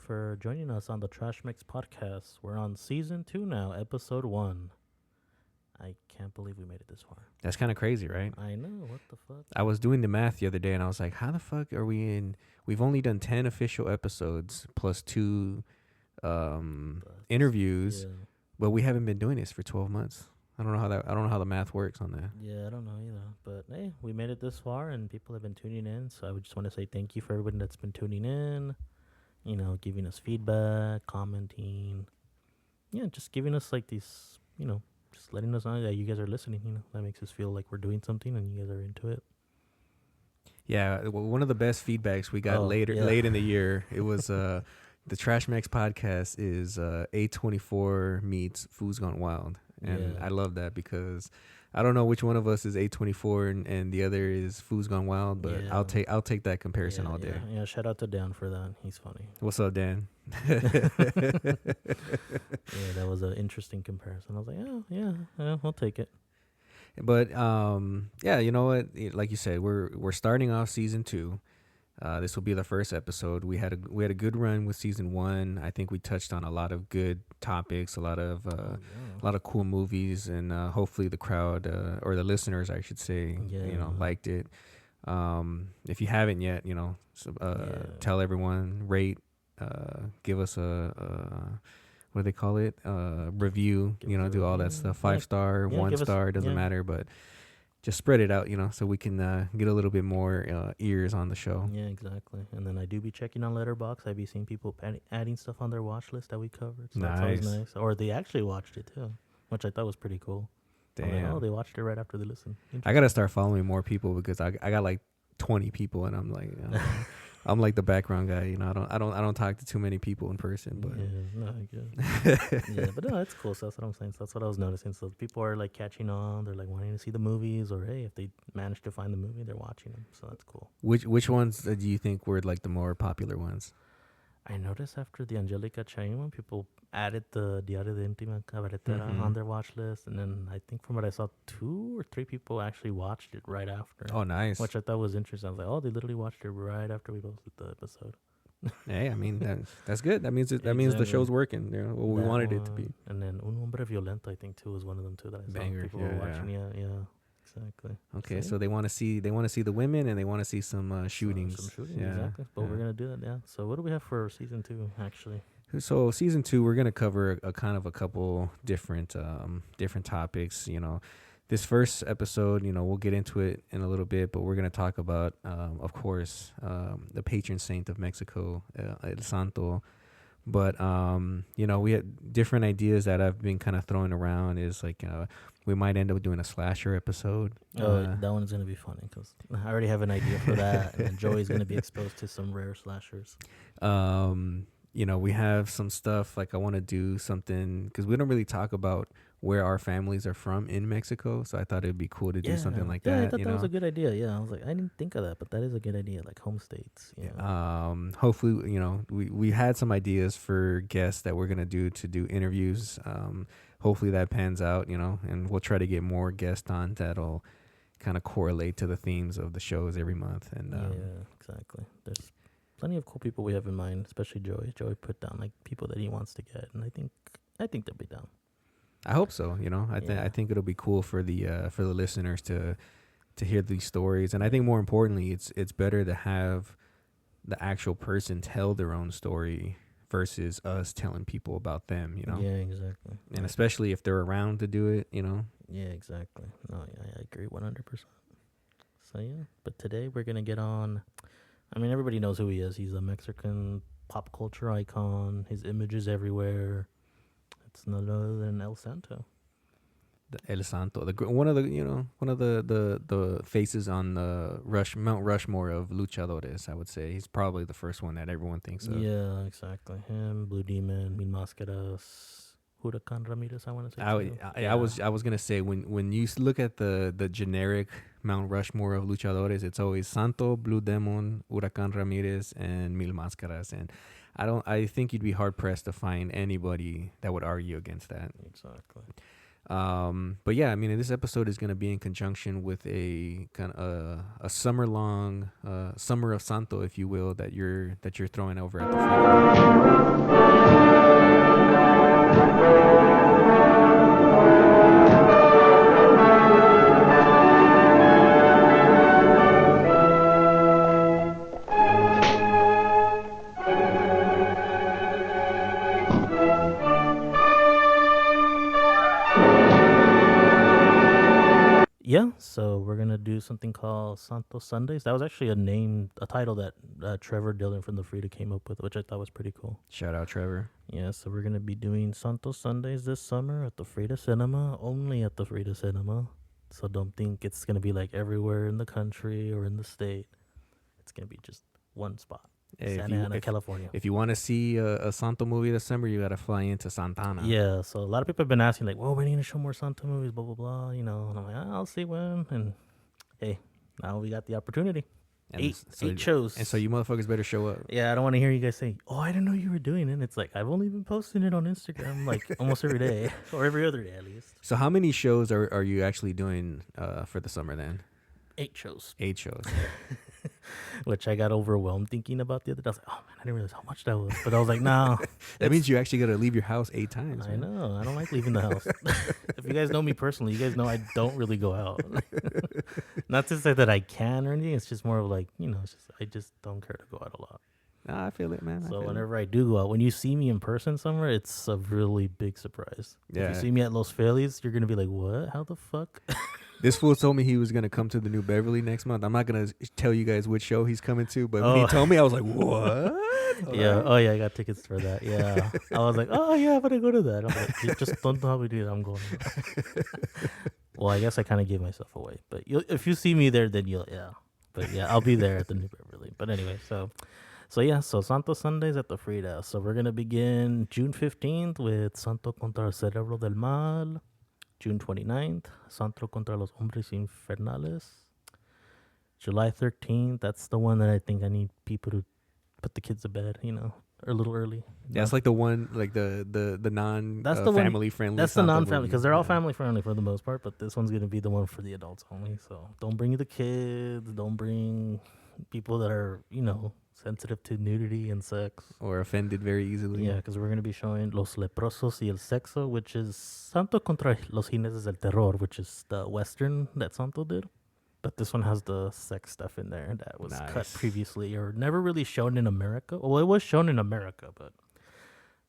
for joining us on the Trash-Mex Podcast. We're on season 2 now, episode 1. I can't believe we made it this far. That's kind of crazy, right? I know, what the fuck? I was doing the math the other day, and I was like, how the fuck are we in? We've only done 10 official episodes plus 2 interviews, but we haven't been doing this for 12 months. I don't know how the math works on that. Yeah, I don't know either. But hey, we made it this far, and people have been tuning in. So I would just want to say thank you for everybody that's been tuning in. You know, giving us feedback, commenting. Yeah, just giving us like these, you know, just letting us know that you guys are listening. You know, that makes us feel like we're doing something and you guys are into it. Yeah, well, one of the best feedbacks we got late in the year, it was the Trash-Mex Podcast is A24 meets Food's Gone Wild. And I love that because I don't know which one of us is A24 and the other is Food's Gone Wild, but I'll take that comparison all day. Yeah, shout out to Dan for that. He's funny. What's up, Dan? Yeah, that was an interesting comparison. I was like, oh, yeah, I'll take it. But yeah, you know what? Like you said, we're starting off season 2. This will be the first episode. We had a good run with season 1. I think we touched on a lot of good topics, a lot of cool movies, and hopefully the crowd or the listeners, I should say, liked it. If you haven't yet, tell everyone, rate, give us a what do they call it? Review. Do all that stuff. 5-star, 1-star, doesn't matter, but just spread it out, so we can get a little bit more ears on the show. Yeah, exactly. And then I do be checking on Letterboxd. I've been seeing people adding stuff on their watch list that we covered. So nice. That sounds nice. Or they actually watched it too, which I thought was pretty cool. Damn. Like, they watched it right after they listened. I got to start following more people because I got like 20 people and I'm like... I'm like the background guy, I don't talk to too many people in person, but but no, that's cool. So that's what I'm saying. So that's what I was noticing. So people are like catching on. They're like wanting to see the movies, or hey, if they manage to find the movie, they're watching them. So that's cool. Which ones do you think were like the more popular ones? I noticed after the Angelica Chain one, people added the Diario de Intima Cabaretera on their watch list. And then I think from what I saw, 2 or 3 people actually watched it right after. Oh, nice. Which I thought was interesting. I was like, oh, they literally watched it right after we posted the episode. Hey, I mean, that's good. That means means the show's working. What we wanted it to be. And then Un Hombre Violento, I think, too, was one of them, too, that I saw. Banger, people were watching. Yeah. Exactly. Okay, so they want to see the women and they want to see some shootings. Some shootings, exactly. But we're gonna do that, yeah. So what do we have for season 2, actually? So season 2, we're gonna cover a couple different topics. This first episode, we'll get into it in a little bit, but we're gonna talk about, of course, the patron saint of Mexico, El Santo. But we had different ideas that I've been kind of throwing around. Is like we might end up doing a slasher episode. That one's gonna be funny because I already have an idea for that, and then Joey's gonna be exposed to some rare slashers. We have some stuff like I want to do something because we don't really talk about where our families are from in Mexico. So I thought it'd be cool to do something like that. Yeah, I thought that was a good idea. Yeah, I was like, I didn't think of that, but that is a good idea, like home states. Hopefully, we had some ideas for guests that we're going to do interviews. Hopefully that pans out, and we'll try to get more guests on that'll kind of correlate to the themes of the shows every month. And exactly. There's plenty of cool people we have in mind, especially Joey. Joey put down like people that he wants to get, and I think they'll be down. I hope so. I think it'll be cool for the listeners to hear these stories, and I think more importantly, it's better to have the actual person tell their own story versus us telling people about them. Yeah, exactly. And especially if they're around to do it. Yeah, exactly. No, yeah, I agree 100%. So yeah, but today we're gonna get on. I mean, everybody knows who he is. He's a Mexican pop culture icon. His image is everywhere. It's none other than El Santo. El Santo, one of the faces on the Mount Rushmore of luchadores. I would say he's probably the first one that everyone thinks of. Yeah, exactly. Him, Blue Demon, Mil Máscaras, Huracan Ramirez. I want to say. I was gonna say when you look at the generic Mount Rushmore of luchadores, it's always Santo, Blue Demon, Huracan Ramirez, and Mil Máscaras, and I think you'd be hard pressed to find anybody that would argue against that. Exactly. But yeah, I mean, this episode is going to be in conjunction with a kind of a summer long summer of Santo, if you will, that you're throwing over at the Yeah, so we're gonna do something called Santo Sundays. That was actually a title that Trevor Dillon from the Frida came up with, which I thought was pretty cool. Shout out, Trevor. Yeah, so we're gonna be doing Santo Sundays this summer at the Frida Cinema, only at the Frida Cinema. So don't think it's gonna be like everywhere in the country or in the state. It's gonna be just one spot, Hey, Santa Ana, California. If you want to see a Santo movie this summer, you got to fly into Santana. Yeah, so a lot of people have been asking, like, well, when are you going to show more Santo movies, blah, blah, blah, and I'm like, I'll see when, and hey, now we got the opportunity. And Eight shows. And so you motherfuckers better show up. Yeah, I don't want to hear you guys say, oh, I didn't know you were doing it. It's like, I've only been posting it on Instagram, like, almost every day, or every other day, at least. So how many shows are you actually doing for the summer then? 8 shows. 8 shows. Which I got overwhelmed thinking about the other day. I was like, oh, man, I didn't realize how much that was. But I was like, no. That means you actually got to leave your house 8 times. I know. I don't like leaving the house. If you guys know me personally, you guys know I don't really go out. Not to say that I can or anything. It's just more of like, it's just, I just don't care to go out a lot. Nah, I feel it, man. So whenever I do go out, when you see me in person somewhere, it's a really big surprise. Yeah. If you see me at Los Feliz, you're going to be like, what? How the fuck? This fool told me he was going to come to the New Beverly next month. I'm not going to tell you guys which show he's coming to, but when he told me, I was like, what? Yeah. Oh, yeah, I got tickets for that. Yeah. I was like, oh, yeah, I'm going to go to that. I'm like, you just don't tell me to do that. I'm going. Well, I guess I kind of gave myself away. But if you see me there, then yeah. But yeah, I'll be there at the New Beverly. But anyway, so Santo Sundays at the Frida. So we're going to begin June 15th with Santo contra el cerebro del mal. June 29th, Santo contra los hombres infernales. July 13th, that's the one that I think I need people to put the kids to bed, a little early. Yeah, it's like the one, like the non That's the family friendly. That's the non-family, because they're all family friendly for the most part, but this one's going to be the one for the adults only. So don't bring the kids, don't bring people that are, sensitive to nudity and sex. Or offended very easily. Yeah, because we're going to be showing Los Leprosos y el Sexo, which is Santo contra los Jinetes del Terror, which is the Western that Santo did. But this one has the sex stuff in there that was cut previously or never really shown in America. Well, it was shown in America, but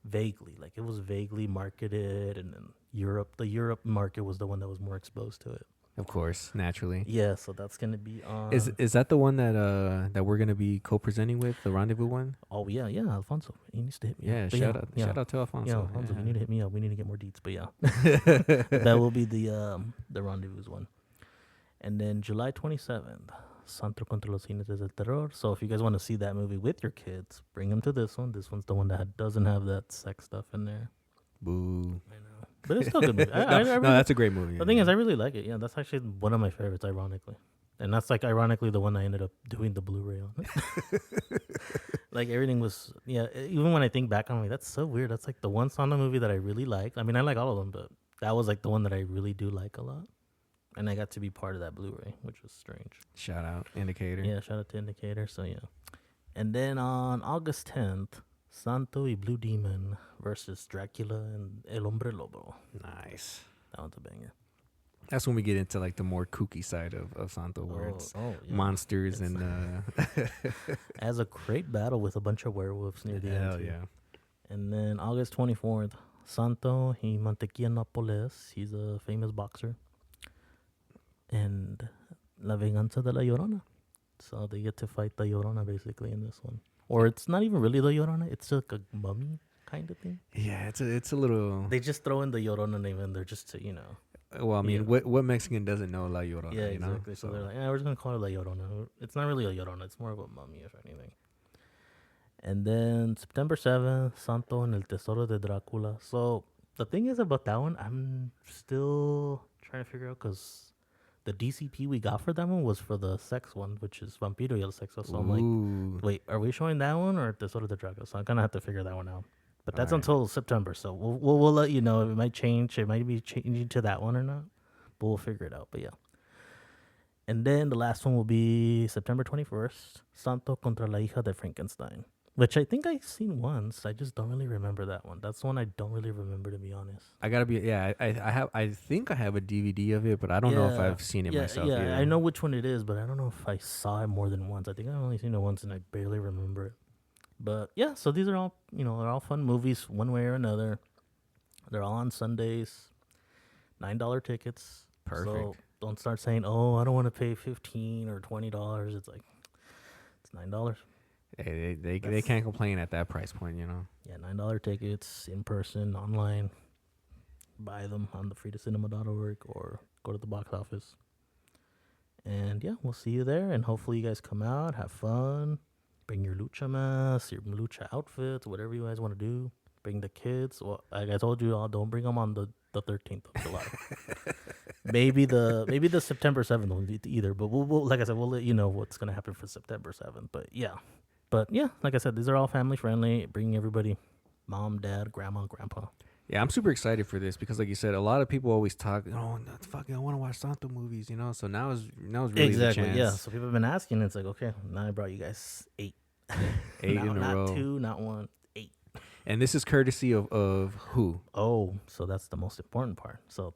vaguely. Like, it was vaguely marketed, and then the Europe market was the one that was more exposed to it. Of course, naturally. Yeah, so that's gonna be on. Is that the one that we're gonna be co-presenting with, the Rendezvous one? Oh yeah, Alfonso. He needs to hit me. Yeah, up. shout out to Alfonso. Yeah, Alfonso, you need to hit me up. We need to get more deets, but yeah, that will be the Rendezvous one. And then July 27th, Santo contra los Jinetes del Terror. So if you guys want to see that movie with your kids, bring them to this one. This one's the one that doesn't have that sex stuff in there. Boo. I know. But it's still a good movie. No, that's a great movie. The thing is, I really like it. Yeah, that's actually one of my favorites, ironically. And that's, like, ironically the one I ended up doing the Blu-ray on. Like, everything was, even when I think back on it, that's so weird. That's, like, the one Santo movie that I really liked. I mean, I like all of them, but that was, like, the one that I really do like a lot. And I got to be part of that Blu-ray, which was strange. Shout out, Indicator. Yeah, shout out to Indicator. So, yeah. And then on August 10th, Santo y Blue Demon versus Dracula and El Hombre Lobo. Nice. That one's a banger. That's when we get into like the more kooky side of Santo, where it's monsters and has a great battle with a bunch of werewolves near the end. Hell yeah. And then August 24th, Santo y Mantequilla Nápoles. He's a famous boxer. And La Venganza de la Llorona. So they get to fight the Llorona basically in this one. Or it's not even really the Llorona. It's like a mummy kind of thing. Yeah, it's a little. They just throw in the Llorona name in there just to, Well, I mean, what Mexican doesn't know La Llorona? Yeah, exactly. So they're like, we're just going to call it La Llorona. It's not really a Llorona. It's more of a mummy, if anything. And then September 7th, Santo en el Tesoro de Drácula. So the thing is about that one, I'm still trying to figure out, because the DCP we got for that one was for the sex one, which is Vampiro y el Sexo. So I'm like, wait, are we showing that one or Tesoro de Drácula? So I'm going to have to figure that one out. But All that's right. until September, so we'll let you know. It might change. It might be changing to that one or not, but we'll figure it out. But yeah. And then the last one will be September 21st, Santo contra la hija de Frankenstein, which I think I've seen once. I just don't really remember that one. That's one I don't really remember, to be honest. I gotta be. Yeah, I think I have a DVD of it, but I don't know if Yeah, I've seen it yeah, myself yeah. I either. know which one it is, but I don't know if I saw it more than once. I think I've only seen it once, and I barely remember it. But yeah, so these are all they're all fun movies, one way or another. They're all on Sundays, $9 tickets. So Perfect. don't start saying, "Oh, I don't want to pay $15 or $20." It's like it's $9. Hey, they That's can't complain at that price point, you know. yeah, $9 tickets in person, online. Buy them on the FridaCinema.org or go to the box office. And yeah, we'll see you there. And hopefully you guys come out, have fun, bring your lucha masks, your lucha outfits, whatever you guys want to do. Bring the kids. Well, like I told you all, don't bring them on the 13th of July. maybe the September 7th one either. But we'll like I said, we'll let you know what's gonna happen for September 7th. But yeah, like I said, these are all family friendly. Bring everybody, mom, dad, grandma, grandpa. Yeah, I'm super excited for this because, like you said, a lot of people always talk. Oh, fucking, I want to watch Santo movies, you know. So now is really Exactly. the chance. Yeah. So people have been asking. It's like, okay, now I brought you guys 8. Eight now, in a not row. 2, not 1, 8. And this is courtesy of who? Oh, so that's the most important part. So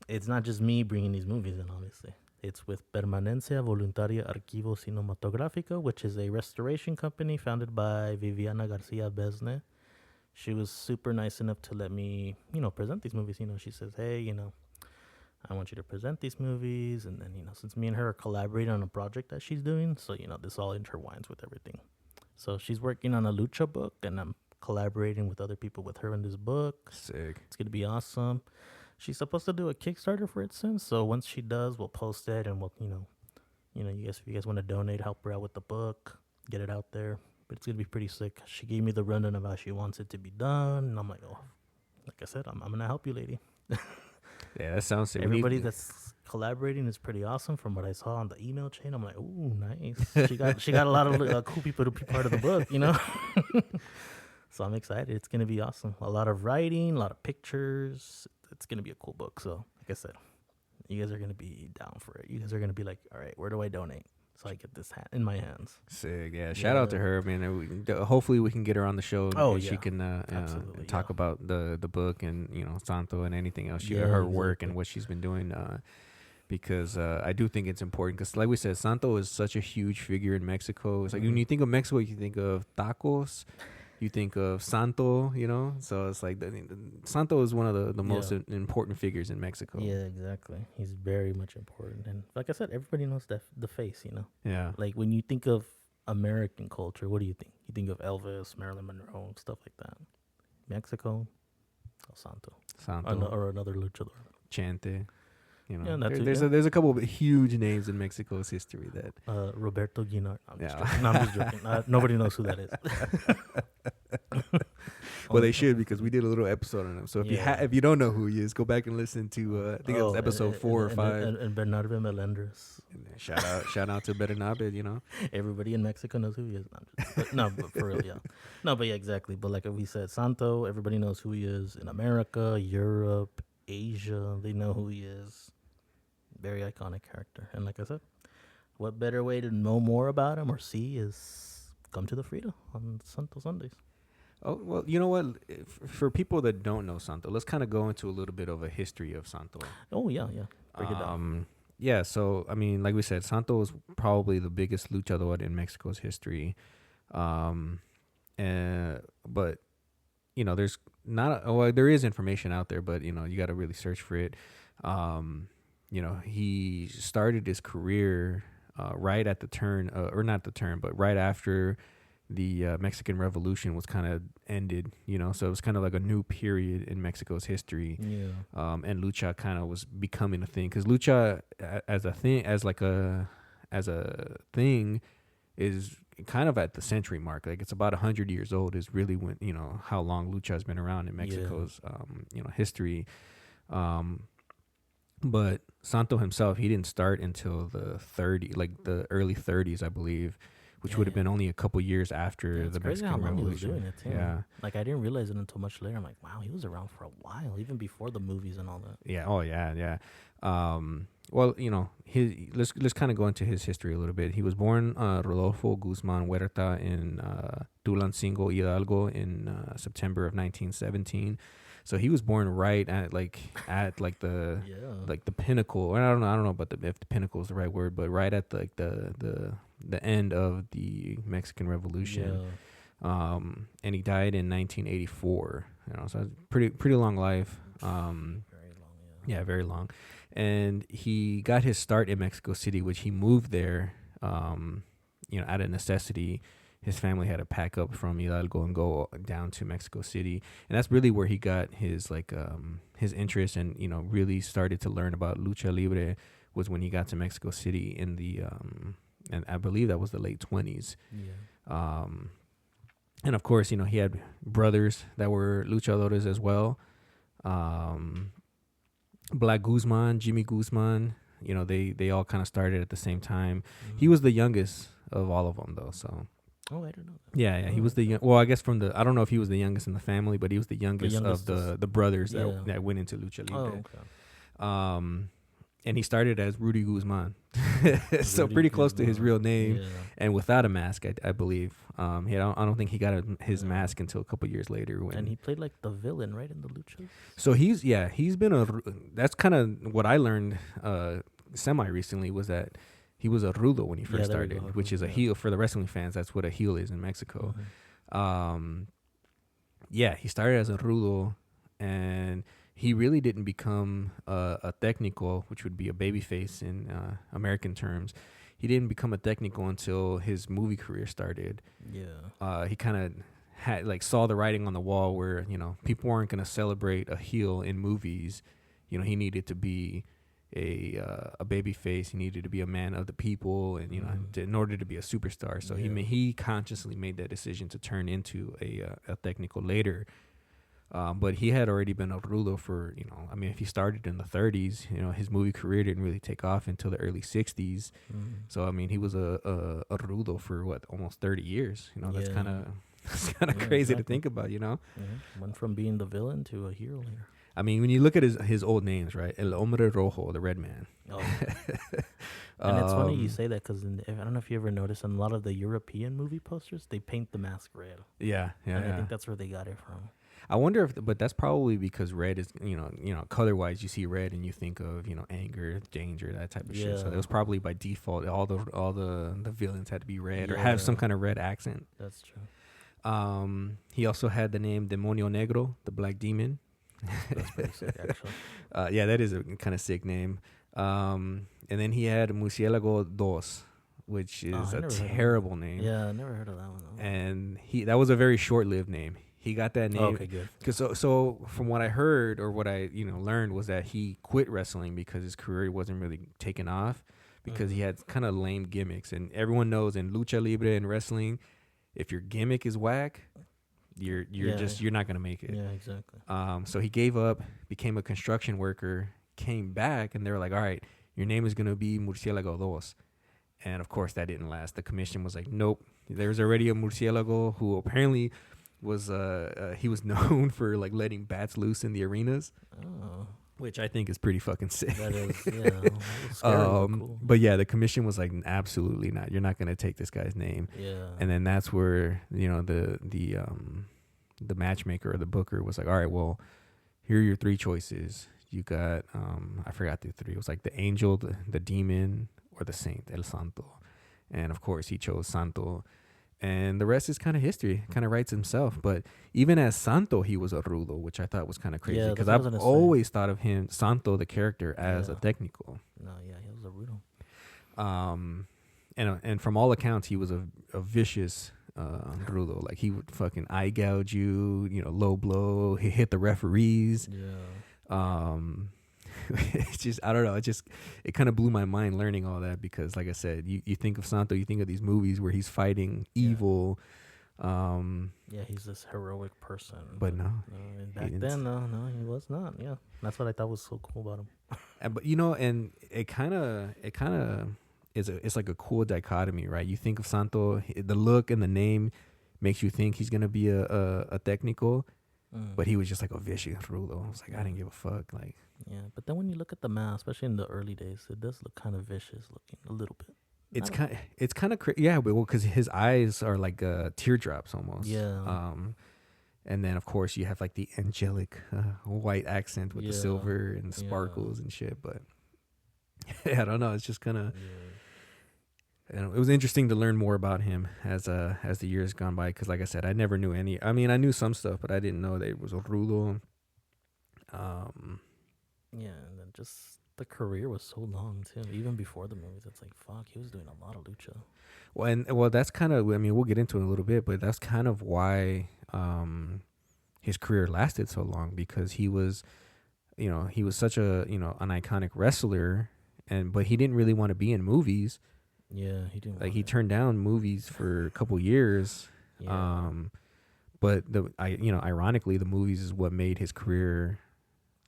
it's not just me bringing these movies in, obviously. It's with Permanencia Voluntaria Archivo Cinematografico, which is a restoration company founded by Viviana Garcia Besne. She was super nice enough to let me, present these movies. She says, hey, I want you to present these movies. And then, since me and her are collaborating on a project that she's doing, so, this all intertwines with everything. So she's working on a lucha book, and I'm collaborating with other people with her in this book. Sick. It's going to be awesome. She's supposed to do a Kickstarter for it soon. So once she does, we'll post it, and we'll, you guys, if you guys want to donate, help her out with the book, get it out there. But it's going to be pretty sick. She gave me the rundown of how she wants it to be done. And I'm like, oh, like I said, I'm going to help you, lady. Yeah, that sounds sick. Everybody that's collaborating is pretty awesome from what I saw on the email chain. I'm like, ooh, nice. She got a lot of cool people to be part of the book, So I'm excited. It's going to be awesome. A lot of writing, a lot of pictures. It's going to be a cool book. So like I said, you guys are going to be down for it. You guys are going to be like, all right, where do I donate? So I get this hat in my hands. Sick. Yeah. Shout out to her, man. Hopefully we can get her on the show. Oh, and yeah. she can talk about the book and Santo and anything else. Her work and what she's been doing. Because I do think it's important. Because like we said, Santo is such a huge figure in Mexico. It's like when you think of Mexico, you think of tacos. You think of Santo, so it's like Santo is one of the most important figures in Mexico. Yeah, exactly. He's very much important, and like I said, everybody knows the face. Yeah. Like when you think of American culture, what do you think? You think of Elvis, Marilyn Monroe, stuff like that. Mexico, Santo, or another luchador. Chante. There's there's a couple of huge names in Mexico's history that Roberto Guinart. I'm just joking. Nobody knows who that is. Well, they should, because we did a little episode on him. So if you don't know who he is, go back and listen to I think it was episode 4 or 5. And Bernardo Melendres. Shout out to Bernabe, Everybody in Mexico knows who he is. But for real, yeah. No, but yeah, exactly. But like we said, Santo, everybody knows who he is in America, Europe, Asia. They know who he is. Very iconic character. And like I said, what better way to know more about him or see is come to the Frida on Santo Sundays. Oh, well, you know what? For people that don't know Santo, let's kind of go into a little bit of a history of Santo. Oh, yeah. Break it down. Yeah, so, I mean, like we said, Santo is probably the biggest luchador in Mexico's history. But, there's there is information out there, but, you got to really search for it. He started his career right at the turn, or not the turn, but right after the Mexican Revolution was kind of ended, so it was kind of like a new period in Mexico's history. Yeah. And lucha kind of was becoming a thing, because lucha as a thing is kind of at the century mark. Like it's about 100 years old is really when, how long lucha has been around in Mexico's, history. But Santo himself, he didn't start until the early 30s, I believe, which would have been only a couple years Yeah, after it's the crazy how Mexican long he was Revolution. doing it too. Yeah. Like I didn't realize it until much later. I'm like, wow, he was around for a while, even before the movies and all that. Yeah. Oh, yeah. Yeah. Well, you know, let's kind of go into his history a little bit. He was born Rodolfo Guzman Huerta in Tulancingo, Hidalgo, in September of 1917. So he was born right at the Yeah. like the pinnacle. Or I don't know about if the pinnacle is the right word, but right at the end of the Mexican Revolution. Yeah. And he died in 1984. You know, so pretty long life. Very long. Yeah, very long. And he got his start in Mexico City, which he moved there, you know, out of necessity. His family had to pack up from Hidalgo and go down to Mexico City. And that's really where he got his, his interest and, you know, really started to learn about lucha libre was when he got to Mexico City in the, and I believe that was the late 20s. Yeah. And of course, you know, he had brothers that were luchadores as well. Black Guzman, Jimmy Guzman, you know, they all kind of started at the same time. Mm-hmm. He was the youngest of all of them, though. So, Oh, I don't know that. yeah, he was the well, I guess I don't know if he was the youngest in the family, but he was the youngest youngest of the brothers yeah. that went into lucha Oh, libre. okay. And he started as Rudy Guzman, so Rudy pretty close to his Guzman. real name, Yeah. and without a mask, I believe. I don't think he got his Yeah. mask until a couple years later. When And he played like the villain, right, in the luchas? So he's been that's kind of what I learned semi recently was that he was a rudo when he first there we started, go, which is a yeah. heel for the wrestling fans. That's what a heel is in Mexico. Mhm. Yeah, he started as a rudo, and he really didn't become a técnico, which would be a babyface in American terms. He didn't become a técnico until his movie career started. Yeah. He kind of saw the writing on the wall where, you know, people weren't going to celebrate a heel in movies. You know, he needed to be a baby face. He needed to be a man of the people, and you know, in order to be a superstar. So he consciously made that decision to turn into a técnico later. But he had already been a rudo for, you know, I mean, if he started in the 30s, you know, his movie career didn't really take off until the early 60s. So, I mean, he was a rudo for almost 30 years. You know, that's kind of crazy to think about, you know? Went from being the villain to a hero later. I mean, when you look at his old names, right? El Hombre Rojo, the Red Man. Oh. And it's funny you say that because I don't know if you ever noticed in a lot of the European movie posters, they paint the mask red. Yeah. And I think that's where they got it from. I wonder but that's probably because red is, you know, color-wise, you see red and you think of, you know, anger, danger, that type of shit. So it was probably by default, all the villains had to be red or have some kind of red accent. That's true. He also had the name Demonio Negro, the Black Demon. That's pretty sick, actually. Yeah, that is a kind of sick name. And then he had Murciélago Dos, which is a terrible name. Yeah, I never heard of that one. Though. And that was a very short-lived name. He got that name. Okay, good. So from what I heard or what I learned was that he quit wrestling because his career wasn't really taking off because he had kind of lame gimmicks. And everyone knows in lucha libre and wrestling, if your gimmick is whack, you're not gonna make it. Yeah, exactly. So he gave up, became a construction worker, came back, and they were like, "All right, your name is gonna be Murciélago Dos." And of course, that didn't last. The commission was like, "Nope, there's already a Murciélago who apparently." He was known for like letting bats loose in the arenas, which I think is pretty fucking sick. That is, yeah. Scary, cool. But yeah, the commission was like, absolutely not. You're not gonna take this guy's name. Yeah. And then that's where the matchmaker or the booker was like, all right, well, here are your three choices. You got I forgot the three. It was like the angel, the demon, or the saint, El Santo. And of course, he chose Santo. And the rest is kind of history, kind of writes himself. But even as Santo, he was a rudo, which I thought was kind of crazy because I've always thought of him, Santo, the character, as a técnico. No, yeah, he was a rudo. And from all accounts, he was a vicious rudo. Like he would fucking eye gouge you, you know, low blow. He hit the referees. Yeah. It's just, I don't know. It kind of blew my mind learning all that because, like I said, you think of Santo, you think of these movies where he's fighting evil. Yeah, he's this heroic person. But no. Back then, no, he was not. Yeah, that's what I thought was so cool about him. But you know, and it it's like a cool dichotomy, right? You think of Santo, the look and the name makes you think he's gonna be a technical, but he was just like a vicious rulo. I was like, I didn't give a fuck. Like, yeah, but then when you look at the mask, especially in the early days, it does look kind of vicious looking a little bit. it's kind of yeah, well, because his eyes are like teardrops almost. Yeah. And then of course you have like the angelic white accent with the silver and sparkles and shit. But yeah, I don't know. It's just kind of. Yeah. It was interesting to learn more about him as the years gone by, because like I said, I never knew any. I mean, I knew some stuff, but I didn't know that it was a rulo. Yeah, and then just the career was so long too. Even before the movies, it's like fuck, he was doing a lot of lucha. Well, that's kind of. I mean, we'll get into it in a little bit, but that's kind of why his career lasted so long, because he was such a an iconic wrestler, but he didn't really want to be in movies. Yeah, he didn't. Like he turned down movies for a couple years. Yeah. But ironically, the movies is what made his career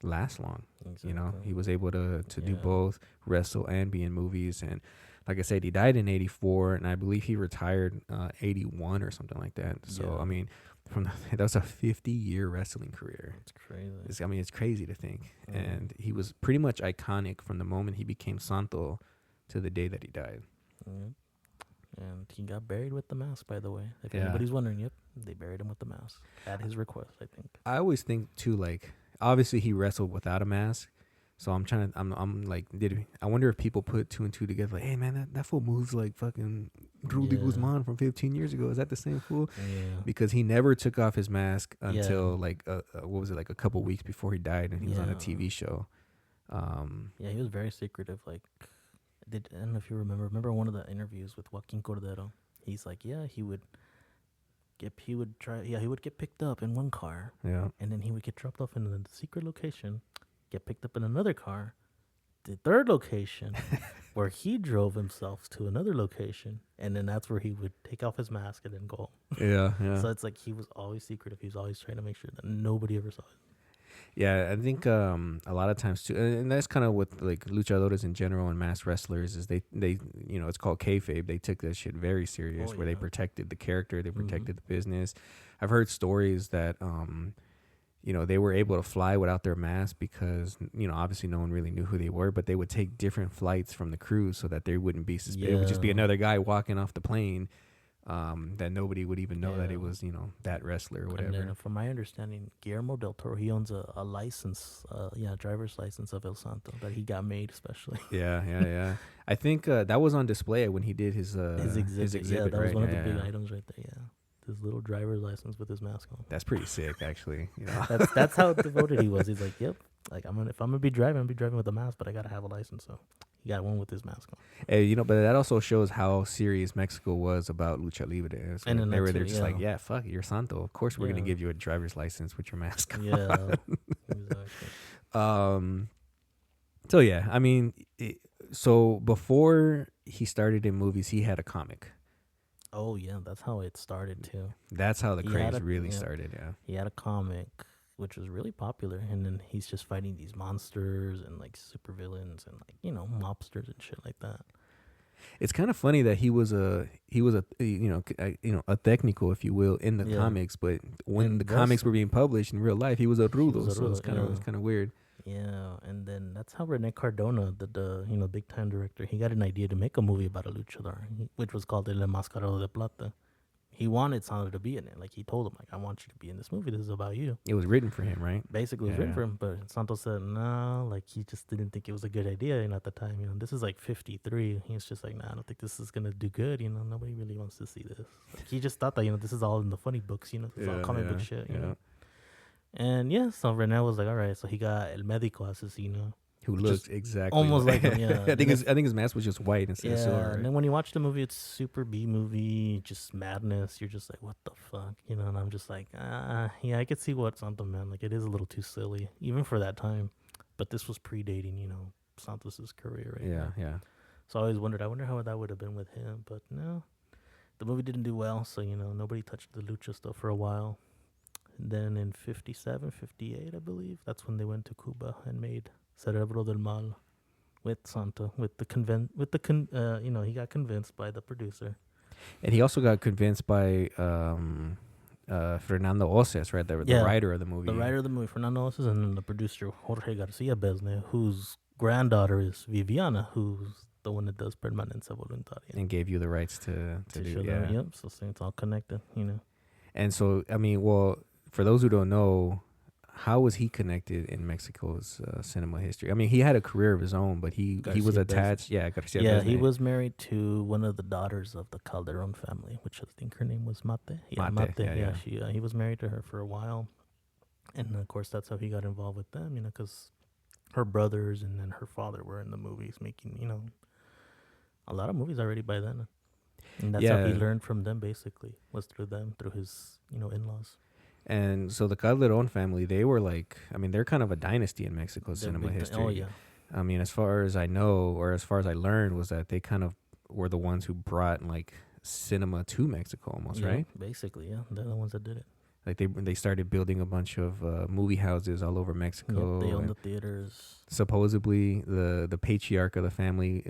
last long. Exactly. He was able to do both, wrestle and be in movies. And like I said, he died in 84, and I believe he retired 81 or something like that. So I mean, that was a 50-year wrestling career. It's crazy. It's crazy to think. And he was pretty much iconic from the moment he became Santo to the day that he died. And he got buried with the mask, by the way. If anybody's wondering, they buried him with the mask at his request, I think. I always think too, like, obviously he wrestled without a mask, so I'm like, I wonder if people put two and two together, like, hey man, that fool moves like fucking Rudy Guzman from 15 years ago. Is that the same fool? Yeah. Because he never took off his mask until like what was it, like a couple weeks before he died, and he was on a TV show. He was very secretive. Like, I don't know if you remember one of the interviews with Joaquin Cordero. He's like, he would get picked up in one car, and then he would get dropped off in a secret location, get picked up in another car, the third location where he drove himself to another location, and then that's where he would take off his mask and then go home. So it's like he was always secretive. He was always trying to make sure that nobody ever saw it. Yeah, I think a lot of times too, and that's kind of with like luchadores in general and masked wrestlers, is they it's called kayfabe. They took that shit very serious, where they protected the character, they protected the business. I've heard stories that they were able to fly without their mask because obviously no one really knew who they were, but they would take different flights from the crew so that they wouldn't be suspicious. It would just be another guy walking off the plane. That nobody would even know that it was, that wrestler or whatever. And then from my understanding, Guillermo del Toro, he owns a license, driver's license of El Santo that he got made especially. Yeah. I think that was on display when he did his exhibit. Yeah, that was one of the big items right there. Yeah, his little driver's license with his mask on. That's pretty sick, actually. That's how devoted he was. He's like, yep. Like if I'm gonna be driving, with a mask, but I gotta have a license. So he got one with his mask on. Hey, but that also shows how serious Mexico was about lucha libre. So and they're just like, yeah, fuck it, you're Santo. Of course, we're gonna give you a driver's license with your mask on. Yeah, exactly. So yeah, I mean, so before he started in movies, he had a comic. Oh yeah, that's how it started too. That's how the craze really started. Yeah, he had a comic, which was really popular, and then he's just fighting these monsters and like supervillains and like mobsters and shit like that. It's kind of funny that he was a technical, if you will, in the comics, but when the comics were being published in real life, he was a rudo, so it's kind of weird. Yeah, and then that's how Rene Cardona, the big time director, he got an idea to make a movie about a luchador, which was called El Enmascarado de Plata. He wanted Santo to be in it. Like, he told him, like, I want you to be in this movie. This is about you. It was written for him, right? Basically, it was written for him. But Santo said, no, like, he just didn't think it was a good idea. And at the time, this is like 53. He's just like, nah, I don't think this is going to do good. Nobody really wants to see this. Like, he just thought that, this is all in the funny books, this is all comic book shit, you know? And so Rene was like, all right. So he got El Médico Asesino. Who looked exactly almost like him, yeah. I think his mask was just white instead of silver. Right? And then when you watch the movie, it's super B movie, just madness. You're just like, what the fuck, And I'm just like, I could see what's something, man. Like, it is a little too silly, even for that time. But this was predating, Santos's career, right? Yeah. So I always wondered, how that would have been with him. But no, the movie didn't do well. So nobody touched the lucha stuff for a while. And then in 57, 58, I believe, that's when they went to Cuba and made Cerebro del Mal, with Santo, he got convinced by the producer. And he also got convinced by Fernando Oces, right? The writer of the movie. The writer of the movie, Fernando Oces, and then the producer, Jorge Garcia Besne, whose granddaughter is Viviana, who's the one that does Permanencia Voluntaria. And gave you the rights to do, yeah. Yep, so it's all connected, And so, I mean, well, for those who don't know, how was he connected in Mexico's cinema history? I mean, he had a career of his own, but he was attached. Yeah, Garcia Besne. He was married to one of the daughters of the Calderon family, which I think her name was Mate. Yeah, Mate. Yeah. He was married to her for a while. And, of course, that's how he got involved with them, because her brothers and then her father were in the movies making, a lot of movies already by then. And that's how he learned from them, basically, was through them, through his, in-laws. And so the Calderon family, they were they're kind of a dynasty in Mexico's cinema history. Oh, yeah. I mean, as far as I know, or as far as I learned, was that they kind of were the ones who brought, cinema to Mexico almost, right? Basically, yeah. They're the ones that did it. Like they started building a bunch of movie houses all over Mexico. Yep, they owned the theaters. Supposedly, the patriarch of the family,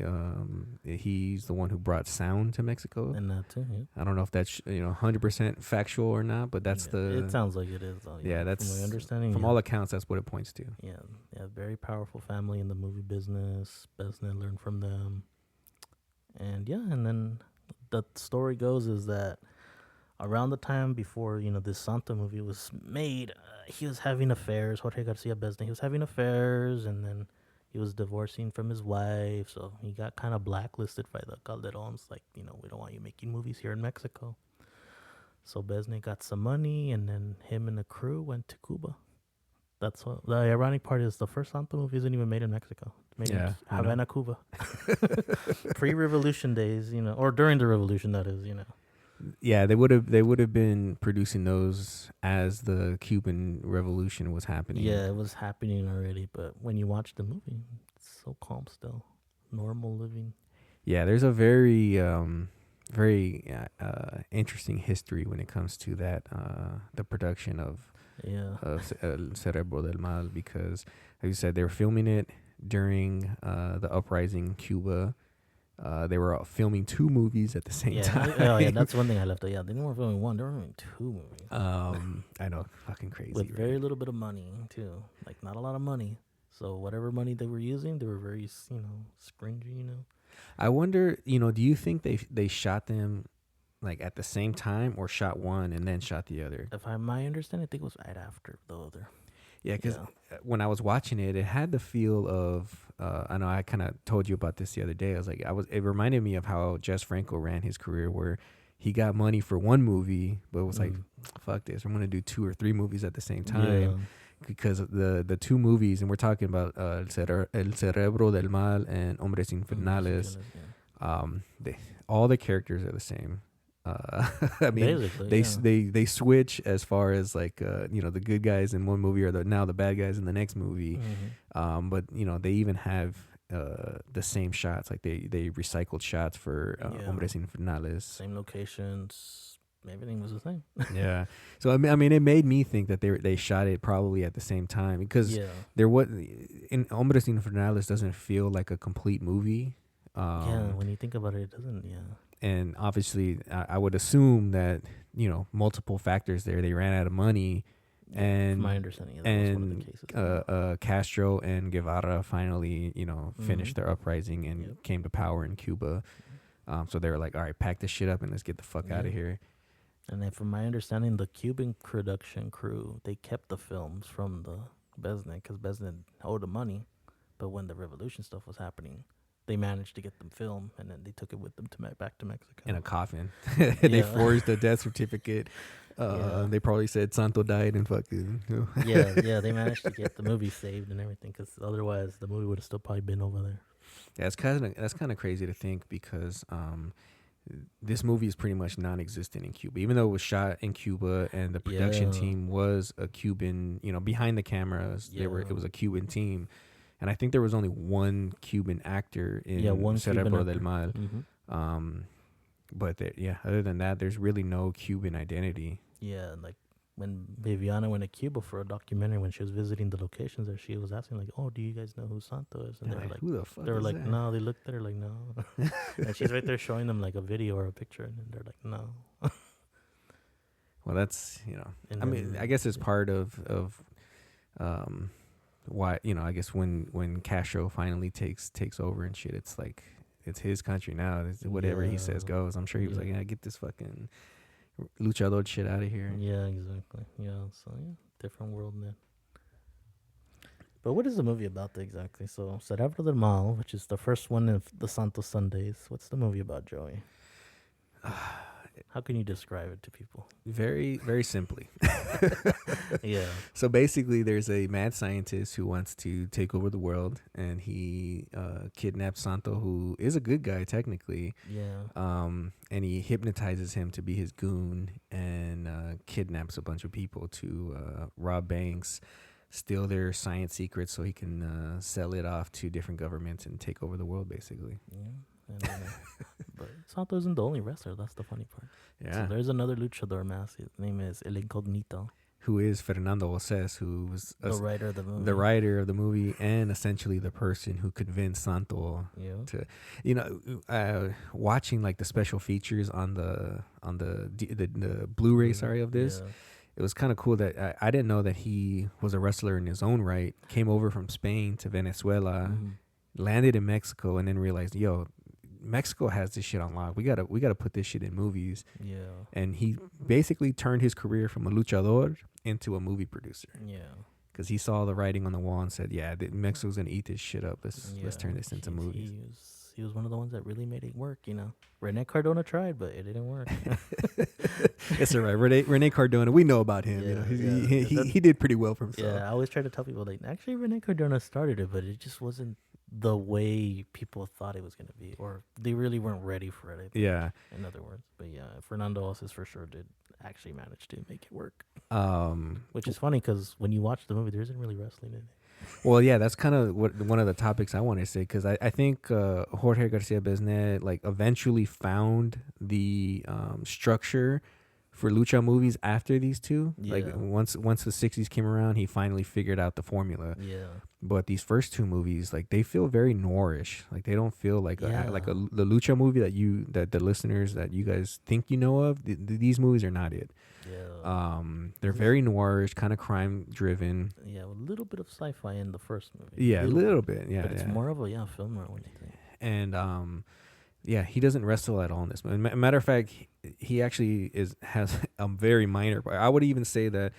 he's the one who brought sound to Mexico. And that too. Yeah. I don't know if that's 100% factual or not, but that's It sounds like it is. That's from my understanding. From all accounts, that's what it points to. Yeah, very powerful family in the movie business. Besne learned from them, and then the story goes is that around the time before, this Santo movie was made, he was having affairs. Jorge Garcia Besne, he was having affairs, and then he was divorcing from his wife. So he got kind of blacklisted by the Calderons. Like, we don't want you making movies here in Mexico. So Besne got some money, and then him and the crew went to Cuba. That's what the ironic part is. The first Santo movie isn't even made in Mexico. It's made in Havana, Cuba. Pre-revolution days, or during the revolution, that is, Yeah, they would have been producing those as the Cuban Revolution was happening. Yeah, it was happening already, but when you watch the movie, it's so calm still. Normal living. Yeah, there's a very interesting history when it comes to that the production of El Cerebro del Mal, because like you said, they were filming it during the uprising in Cuba. They were filming 2 movies at the same time. That's one thing I left out. Yeah, they weren't filming 1; they were filming 2 movies. I know, fucking crazy. With very little bit of money too, not a lot of money. So whatever money they were using, they were very, scringy. I wonder, do you think they shot them at the same time, or shot one and then shot the other? If my understanding, I think it was right after the other. Yeah, because when I was watching it, it had the feel of. I know I kind of told you about this the other day. It reminded me of how Jess Franco ran his career, where he got money for one movie, but was like, fuck this, I'm going to do 2 or 3 movies at the same time. Because the 2 movies, and we're talking about El Cerebro del Mal and Hombres Infernales, all the characters are the same. I mean, they switch as far as the good guys in one movie are now the bad guys in the next movie. But they even have the same shots. They recycled shots for Hombres Infernales. Same locations. Everything was the same. Yeah. So I mean, it made me think that they shot it probably at the same time, because there was in Hombres Infernales doesn't feel like a complete movie. When you think about it, it doesn't. Yeah. And obviously, I would assume that multiple factors there. They ran out of money, and from my understanding, that was one of the cases. Castro and Guevara finally, finished their uprising and came to power in Cuba. So they were like, "All right, pack this shit up and let's get the fuck out of here." And then, from my understanding, the Cuban production crew, they kept the films from the Besne, because Besne owed the money, but when the revolution stuff was happening, they managed to get them filmed, and then they took it with them back to Mexico in a coffin. They forged a death certificate. They probably said Santo died and fucking. They managed to get the movie saved and everything, because otherwise the movie would have still probably been over there. Yeah, that's kind of crazy to think, because this movie is pretty much non-existent in Cuba, even though it was shot in Cuba and the production team was a Cuban. Behind the cameras, it was a Cuban team. And I think there was only one Cuban actor in Cerebro del Mal. But other than that, there's really no Cuban identity. Yeah, when Viviana went to Cuba for a documentary, when she was visiting the locations there, she was asking like, "Oh, do you guys know who Santo is?" And They're they were like, like, who the fuck they were is like, that? no. They looked at her like, no. And she's right there showing them like a video or a picture, and they're like, no. Well, that's, And I mean, I guess it's part of why, I guess when Castro finally takes over and shit, it's like it's his country now. It's whatever he says goes. I'm sure he was like, yeah, get this fucking luchador shit out of here. Yeah, exactly. Yeah, so yeah, different world, man. But what is the movie about exactly? So, Cerebro del Mal, which is the first one of the Santo Sundays. What's the movie about, Joey? How can you describe it to people? Very, very simply. Yeah. So basically, there's a mad scientist who wants to take over the world, and he kidnaps Santo, who is a good guy technically. Yeah. And he hypnotizes him to be his goon, and kidnaps a bunch of people to rob banks, steal their science secrets, so he can sell it off to different governments and take over the world, basically. Yeah. And, but Santo isn't the only wrestler. That's the funny part. Yeah. So there's another luchador mask. His name is El Incognito. Who is Fernando Oces, who was The writer of the movie. The writer of the movie, and essentially the person who convinced Santo to, watching like the special features on the Blu-ray, of this. Yeah. It was kind of cool that I didn't know that he was a wrestler in his own right. Came over from Spain to Venezuela, landed in Mexico, and then realized, Mexico has this shit on lock. We gotta put this shit in movies. Yeah. And he basically turned his career from a luchador into a movie producer. Yeah. Because he saw the writing on the wall and said, Mexico's gonna eat this shit up. Let's turn this into movies. He was one of the ones that really made it work, Rene Cardona tried, but it didn't work. It's all right. Rene Cardona, we know about him. He did pretty well for himself. Yeah, I always try to tell people, like, actually Rene Cardona started it, but it just wasn't the way people thought it was going to be, or they really weren't ready for it, I think, in other words. But yeah, Fernando Oces for sure did actually manage to make it work. Which is funny because when you watch the movie, there isn't really wrestling in it. Well, yeah, that's kind of one of the topics I want to say, because I think Jorge Garcia Besnet eventually found the structure for lucha movies after these two. Yeah. Like once the 60s came around, he finally figured out the formula. Yeah. But these first two movies, they feel very noirish. Like they don't feel like the lucha movie that the listeners that you guys think you know of. These movies are not it. Yeah. They're very noirish, kind of crime driven. Yeah, with a little bit of sci-fi in the first movie. Yeah, a little bit. Yeah, but it's more of a film noir when you think. And he doesn't wrestle at all in this movie. Matter of fact, he actually has a very minor part. I would even say that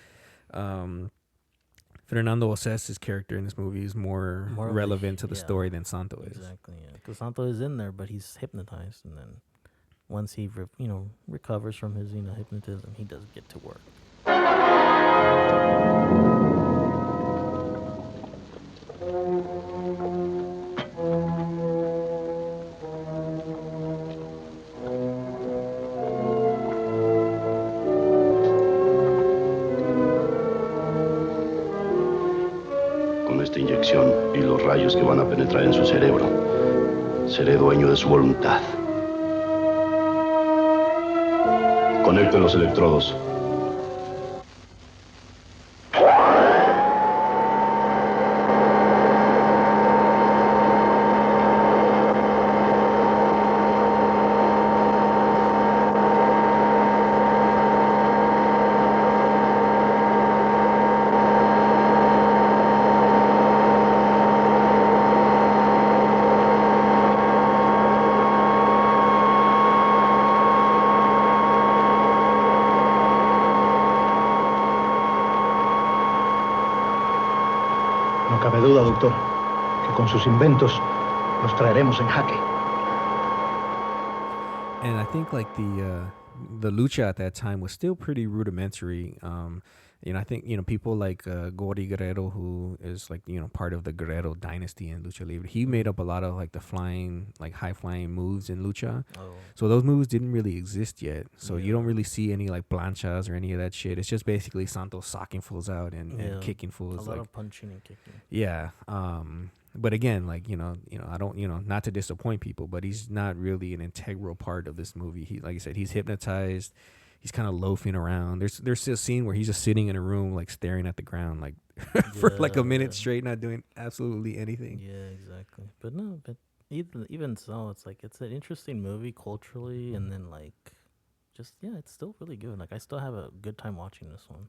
Fernando Oces' character in this movie is more relevant to the story than Santo is. Exactly, yeah. Because Santo is in there, but he's hypnotized, and then once he recovers from his hypnotism, he does get to work. Con esta inyección y los rayos que van a penetrar en su cerebro, seré dueño de su voluntad. Conecte los electrodos. No cabe duda, doctor, que con sus inventos los traeremos en jaque. And I think the lucha at that time was still pretty rudimentary. I think people like Gori Guerrero, who is part of the Guerrero dynasty in lucha libre. He made up a lot of the flying, high flying moves in lucha. Oh. So those moves didn't really exist yet. So you don't really see any planchas or any of that shit. It's just basically Santos socking fools out and kicking fools. A lot of punching and kicking. Yeah. But again, I don't, not to disappoint people, but he's not really an integral part of this movie. He, like I said, he's hypnotized. he's kind of loafing around. There's a scene where he's just sitting in a room like staring at the ground like for like a minute straight, not doing absolutely anything. Yeah, exactly. But no, but even so, it's like it's an interesting movie culturally, and then like just it's still really good. Like I still have a good time watching this one.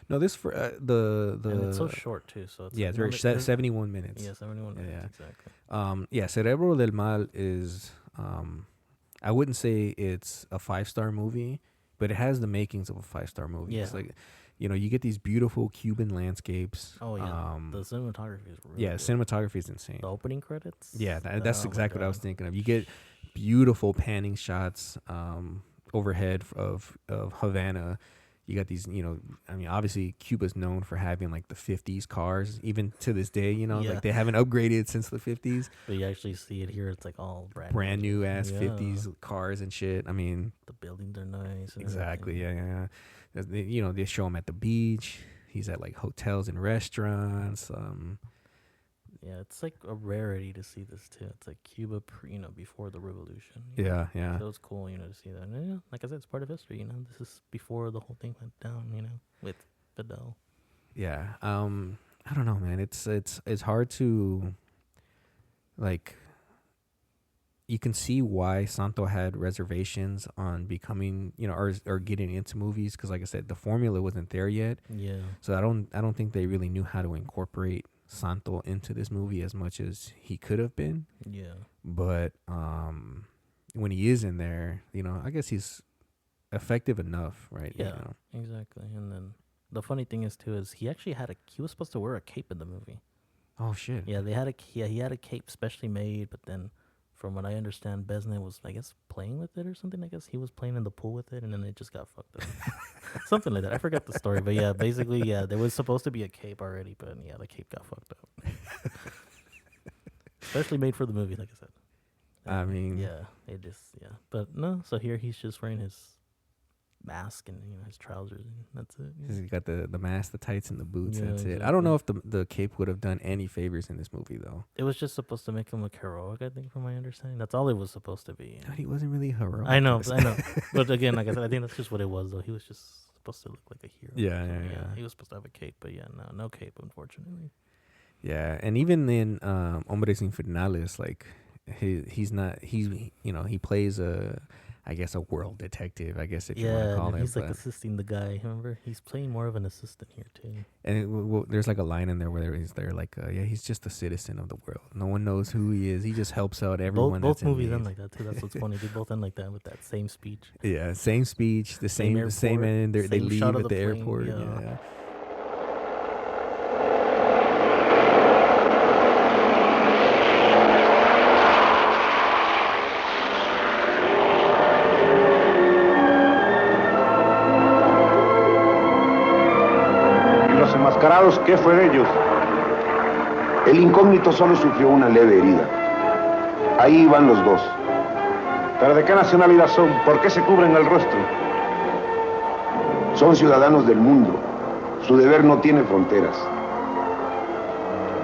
No, this for the and it's so short too. So it's yeah, like, it's very 71 minutes. Yeah, 71 minutes exactly. Cerebro del Mal is I wouldn't say it's a 5-star movie, but it has the makings of a 5-star movie. Yeah. It's like, you get these beautiful Cuban landscapes. Oh yeah, the cinematography is really good. Cinematography is insane. The opening credits. Yeah, that's exactly what I was thinking of. You get beautiful panning shots overhead of Havana. You got these, obviously Cuba's known for having like the 50s cars, even to this day, like they haven't upgraded since the 50s. But you actually see it here. It's like all brand new ass 50s cars and shit. I mean, the buildings are nice. Exactly. Yeah. They show him at the beach. He's at like hotels and restaurants. Yeah, it's like a rarity to see this too. It's like Cuba, before the revolution. Yeah. So it's cool, to see that. And, like I said, it's part of history. This is before the whole thing went down. With Fidel. Yeah. I don't know, man. It's hard to, like. You can see why Santo had reservations on becoming, or getting into movies, because, like I said, the formula wasn't there yet. Yeah. So I don't think they really knew how to incorporate Santo into this movie as much as he could have been. Yeah. But when he is in there, I guess he's effective enough, right? Yeah, exactly. And then the funny thing is too is he actually he was supposed to wear a cape in the movie. Oh shit. Yeah, he had a cape specially made, but then from what I understand, Besnay was, I guess, playing with it or something. I guess he was playing in the pool with it, and then it just got fucked up. Something like that. I forgot the story, but yeah, basically, there was supposed to be a cape already, but yeah, the cape got fucked up. Especially made for the movie, like I said. I mean, yeah, it just but no. So here he's just wearing his mask and his trousers, and that's it. He's got the mask, the tights, and the boots. That's exactly. it. I don't know if the cape would have done any favors in this movie though. It was just supposed to make him look heroic, I think, from my understanding. That's all it was supposed to be. God, he wasn't really heroic. I know. But again, like I said, I think that's just what it was though. He was just supposed to look like a hero. Yeah. He was supposed to have a cape, but no cape, unfortunately. Yeah, and even in Hombres Infernales, like he plays I guess a world detective, I guess, if you want to call it. He's like assisting the guy. Remember, he's playing more of an assistant here too. And there's like a line in there where they're like, he's just a citizen of the world. No one knows who he is. He just helps out everyone. Both movies end like that too. That's what's funny. They both end like that with that same speech. Yeah, same speech, the same end. They leave at the airport. Yeah. Enmascarados, ¿qué fue de ellos? El incógnito solo sufrió una leve herida. Ahí van los dos. ¿Pero de qué nacionalidad son? ¿Por qué se cubren el rostro? Son ciudadanos del mundo. Su deber no tiene fronteras.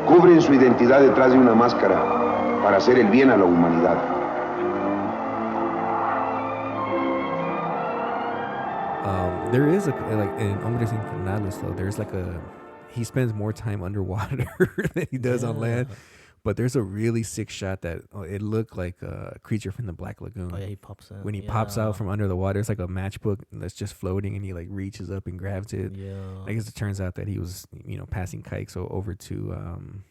Cubren su identidad detrás de una máscara para hacer el bien a la humanidad. There is like in Hombres Infernales though, there's like he spends more time underwater than he does on land. But there's a really sick shot that it looked like a creature from the Black Lagoon. Oh yeah, he pops out. When he pops out from under the water, it's like a matchbook that's just floating, and he like reaches up and grabs it. Yeah. I guess it turns out that he was passing kikes over to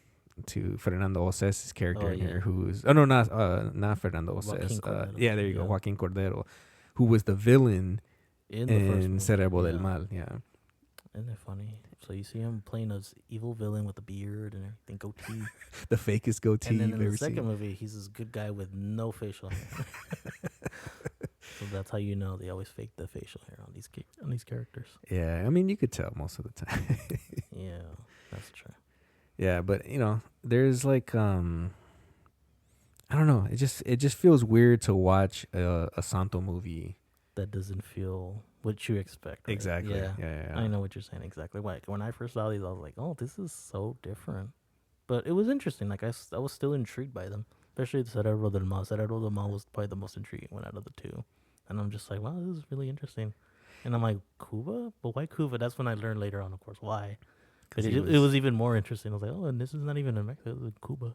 Fernando Oces's character in here, who's not Fernando Oces. There you go, Joaquin Cordero, who was the villain in Cerebro del Mal. Yeah. Isn't that funny? So you see him playing this evil villain with a beard and everything, goatee. The fakest goatee and then you've in ever the second seen. movie, he's this good guy with no facial hair. So that's how you know they always fake the facial hair on these characters. Yeah, I mean, you could tell most of the time. Yeah, that's true. Yeah, but there's like I don't know. It just feels weird to watch a Santo movie that doesn't feel what you expect. Right? Exactly. Yeah. I know what you're saying exactly. Like when I first saw these, I was like, "Oh, this is so different." But it was interesting. Like I was still intrigued by them, especially the Cerebro del Mal. Cerebro del Mal was probably the most intriguing one out of the two, and I'm just like, "Wow, this is really interesting." And I'm like, Cuba? But why Cuba? That's when I learned later on, of course, why. But 'Cause it was even more interesting. I was like, oh, and this is not even in Mexico, it was in Cuba.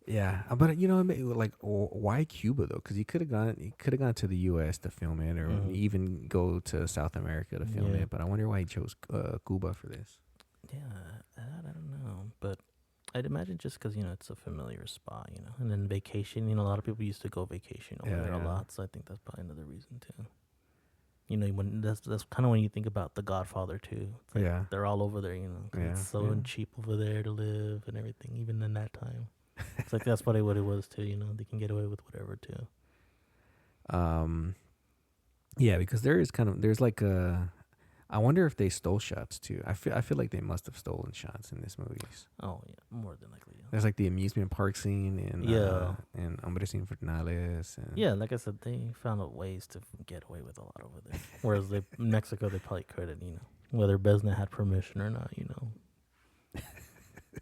Yeah, but like, why Cuba though? Because he could have gone to the U.S. to film it, or even go to South America to film it. But I wonder why he chose Cuba for this. Yeah, I don't know, but I'd imagine just because it's a familiar spot, and then vacation. A lot of people used to go vacation over there a lot, so I think that's probably another reason too. When that's kind of when you think about The Godfather too. It's like they're all over there. 'Cause it's so cheap over there to live and everything, even in that time. It's like that's probably what it was too. They can get away with whatever too. Yeah, because there's like a. I wonder if they stole shots too. I feel like they must have stolen shots in this movie. Oh yeah, more than likely. Yeah. There's like the amusement park scene and Hombres Infernales. And like I said, they found ways to get away with a lot over there. Whereas in Mexico, they probably couldn't. Whether Besna had permission or not.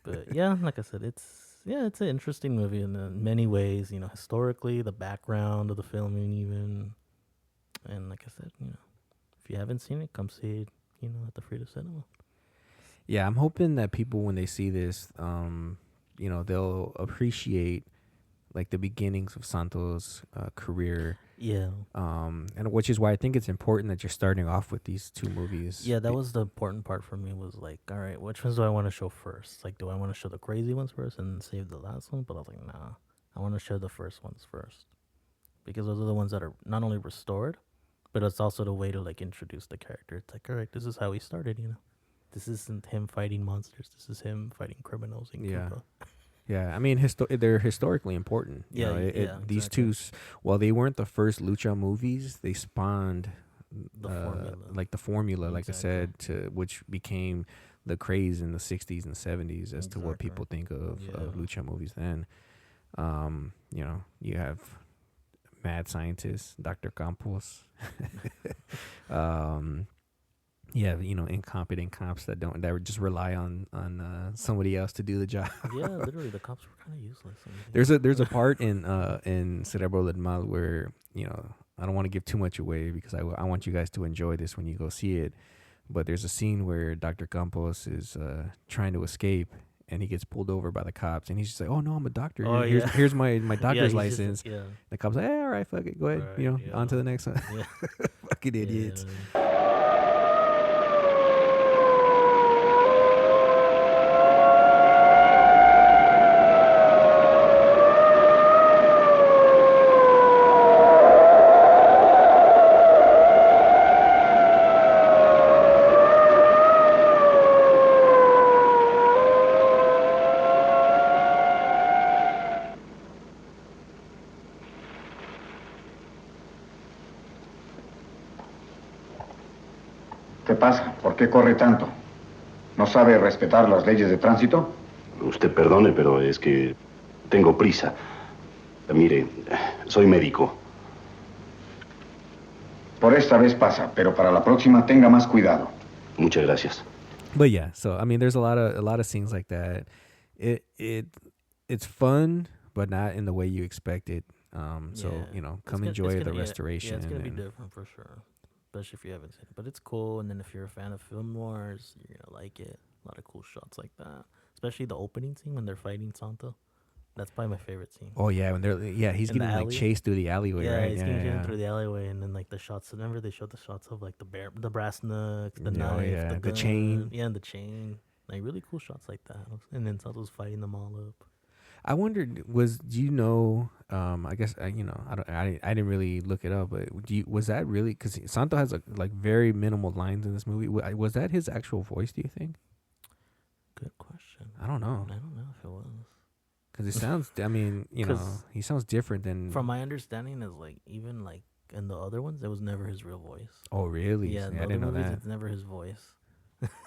But yeah, like I said, it's an interesting movie in many ways. Historically, the background of the filming, even, and like I said, if you haven't seen it, come see it, at the Frida Cinema. Yeah, I'm hoping that people, when they see this, they'll appreciate like the beginnings of Santo's career. Yeah. And which is why I think it's important that you're starting off with these two movies. Yeah, that was the important part for me, was like, all right, which ones do I want to show first? Like, do I want to show the crazy ones first and save the last one? But I was like, nah, I want to show the first ones first. Because those are the ones that are not only restored, but it's also the way to like introduce the character. It's like, all right, this is how he started, This isn't him fighting monsters. This is him fighting criminals in Cuba. Yeah, I mean, they're historically important. These two, while they weren't the first lucha movies, they spawned the formula, like I said, which became the craze in the 60s and 70s as to what people think of lucha movies then. You have mad scientist Dr. Campos. Incompetent cops that just rely on somebody else to do the job. Yeah, literally, the cops were kind of useless. There's a part in Cerebro del Mal where I don't want to give too much away because I want you guys to enjoy this when you go see it. But there's a scene where Dr. Campos is trying to escape. And he gets pulled over by the cops, and he's just like, "Oh no, I'm a doctor. Here's my doctor's license." The cops like, "All right, fuck it, go ahead. Right, on to the next one." Fucking idiots. ¿Qué pasa? ¿Por qué corre tanto? ¿No sabe respetar las leyes de tránsito? Usted perdone, pero es que tengo prisa. Mire, soy médico. Por esta vez pasa, pero para la próxima tenga más cuidado. Muchas gracias. But yeah, so I mean, there's a lot of scenes like that. It's fun, but not in the way you expect it. Come enjoy the restoration. Yeah, it's gonna be different for sure, especially if you haven't seen it. But it's cool, and then if you're a fan of film noirs, you're gonna like it. A lot of cool shots like that, especially the opening scene when they're fighting Santo. That's probably my favorite scene. Oh yeah, when he's getting like chased through the alleyway, right? He's getting through the alleyway, and then like the shots. Remember they showed the shots of like the brass knucks, the knife, the chain. Yeah, and the chain. Like really cool shots like that. And then Santo's fighting them all up. I wondered, I guess I didn't really look it up, but was that really, because Santo has like very minimal lines in this movie? Was that his actual voice, do you think? Good question. I don't know if it was. Because it sounds, he sounds different than... From my understanding is like, even like in the other ones, it was never his real voice. Oh, really? Yeah, in the other movies, it's never his voice.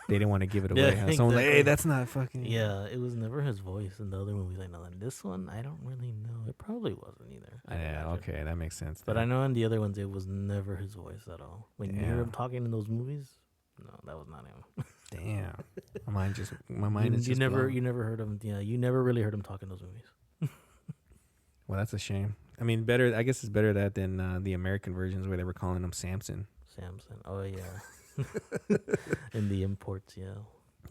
They didn't want to give it away. Huh? Someone's like, hey, that's not fucking... Yeah, it was never his voice in the other movies. I know. And this one, I don't really know. It probably wasn't either. Yeah, okay, that makes sense. But I know in the other ones, it was never his voice at all. When you hear him talking in those movies, no, that was not him. Damn. My mind is just blown. You never heard him. Yeah, you never really heard him talk in those movies. Well, that's a shame. I mean, better. I guess it's better that than the American versions where they were calling him Samson. Samson. Oh yeah. In the imports, yeah.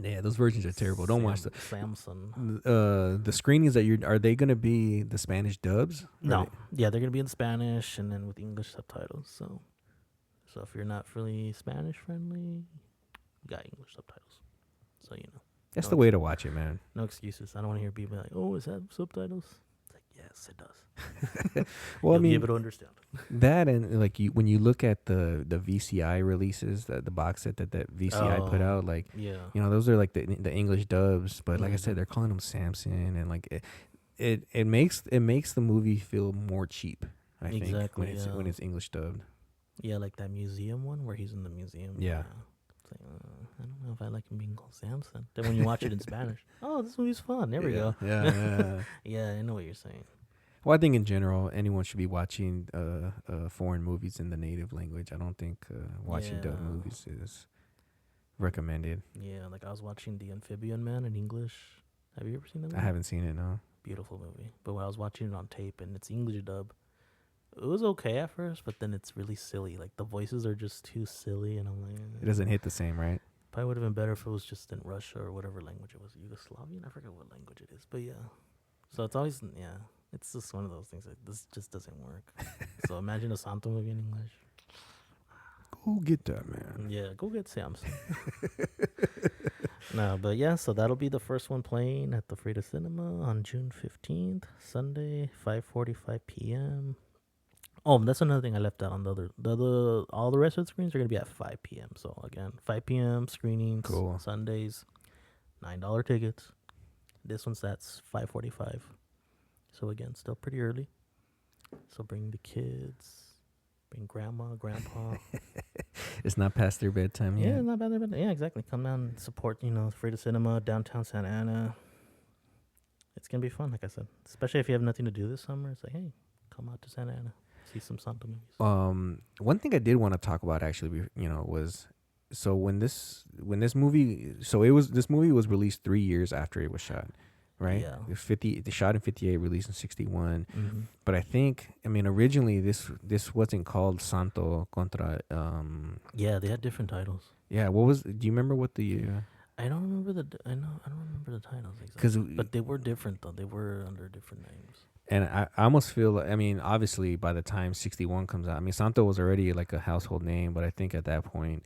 Yeah, those versions are terrible. Don't watch the Samson. the screenings that are they gonna be the Spanish dubs? No, yeah, they're gonna be in Spanish and then with English subtitles. So if you're not really Spanish friendly, you got English subtitles. So That's no the way to watch it, man. No excuses. I don't want to hear people like, "Oh, is that subtitles?" It's like, yes, it does. Well, You'll be able to understand. That and like when you look at the VCI releases, the box set that VCI put out, like those are like the English dubs, but like I said, they're calling them Samson, and like it makes the movie feel more cheap. I think when it's English dubbed. Yeah, like that museum one where he's in the museum. Yeah. It's like, I don't know if I like him being called Samson. Then when you watch it in Spanish, oh, this movie's fun. There we go. Yeah. Yeah, I know what you're saying. Well, I think in general, anyone should be watching foreign movies in the native language. I don't think watching dub movies is recommended. Yeah, like I was watching The Amphibian Man in English. Have you ever seen that movie? I haven't seen it, no. Beautiful movie. But when I was watching it on tape and it's English dub, it was okay at first, but then it's really silly. Like the voices are just too silly, and I'm like, It doesn't hit the same, right? Probably would have been better if it was just in Russia or whatever language it was. Yugoslavian? I forget what language it is, but yeah. So it's always, it's just one of those things. Like, this just doesn't work. So imagine a Santo movie in English. Go get that, man. Yeah, go get Samson. No, but yeah, so that'll be the first one playing at the Frida Cinema on June 15th, Sunday, 5:45 p.m. Oh, that's another thing I left out on the other. All the rest of the screens are going to be at 5 p.m. So again, 5 p.m. screenings. Cool. Sundays, $9 tickets. This one's at 5:45. So again, still pretty early. So bring the kids, bring grandma, grandpa. It's not past their bedtime yet. Yeah, it's not bad. Yeah, exactly. Come down and support, Frida Cinema, downtown Santa Ana. It's going to be fun, like I said. Especially if you have nothing to do this summer. It's like, hey, come out to Santa Ana. See some Santo movies. One thing I did want to talk about actually, was so when this movie, this movie was released 3 years after it was shot, right? Yeah. It was they shot in 58, released in 61. Mm-hmm. But I think, originally this wasn't called Santo Contra. Yeah, they had different titles. Yeah, do you remember what the? I don't remember I don't remember the titles exactly. But they were different though. They were under different names. And I almost feel like, obviously by the time 61 comes out, Santo was already like a household name, but I think at that point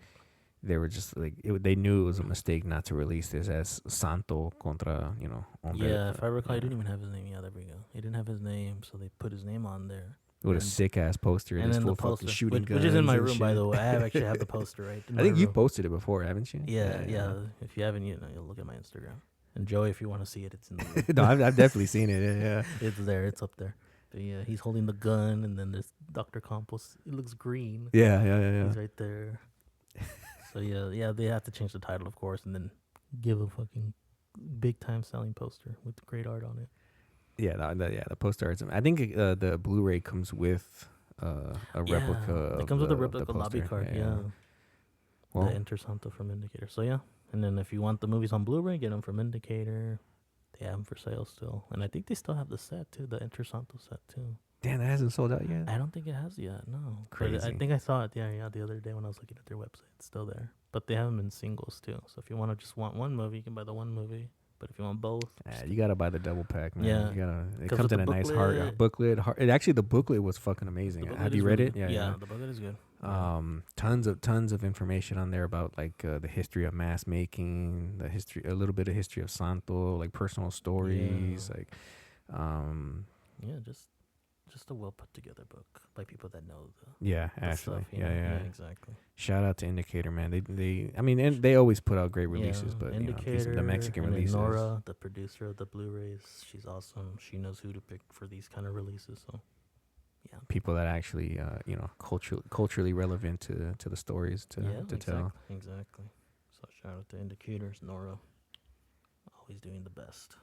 they were just like, they knew it was a mistake not to release this as Santo Contra, Hombre. Yeah, if I recall, he didn't even have his name. Yeah, there we go. He didn't have his name, so they put his name on there. With a sick ass poster and then the poster, shooting which is in my room, by the way. I actually have the poster right. I think you posted it before, haven't you? Yeah. If you haven't, you'll look at my Instagram. And Joey, if you want to see it, it's in the room. No, I've definitely seen it. Yeah, it's there. It's up there. But yeah, he's holding the gun, and then there's Dr. Campos. It looks green. Yeah. He's right there. So yeah, they have to change the title, of course, and then give a fucking big time selling poster with great art on it. Yeah, the poster art's. I think the Blu-ray comes with a replica. It comes with a replica lobby card. Yeah. Well, the Enter Santo from Indicator. So yeah, and then if you want the movies on Blu-ray, get them from Indicator. They have them for sale still, and I think they still have the set too, the Enter Santo set too. Damn, that hasn't sold out yet. I don't think it has yet. No, crazy. But I think I saw it. Yeah, the other day when I was looking at their website, it's still there. But they have them in singles too. So if you want to just want one movie, you can buy the one movie. But if you want both, you gotta buy the double pack, man. Yeah, it comes in a nice hard booklet. Actually, the booklet was fucking amazing. Have you read it? Yeah, the booklet is good. Tons of information on there about like the history of mask making, a little bit of history of Santo, like personal stories, just a well put together book by people that know the stuff, yeah, exactly. Shout out to Indicator, man. They always put out great releases, but Indicator, the Mexican and releases. Nora, the producer of the Blu-rays, she's awesome. She knows who to pick for these kind of releases. So yeah, people that actually culturally relevant to the stories to tell. Exactly. So shout out to Indicators, Nora, always doing the best.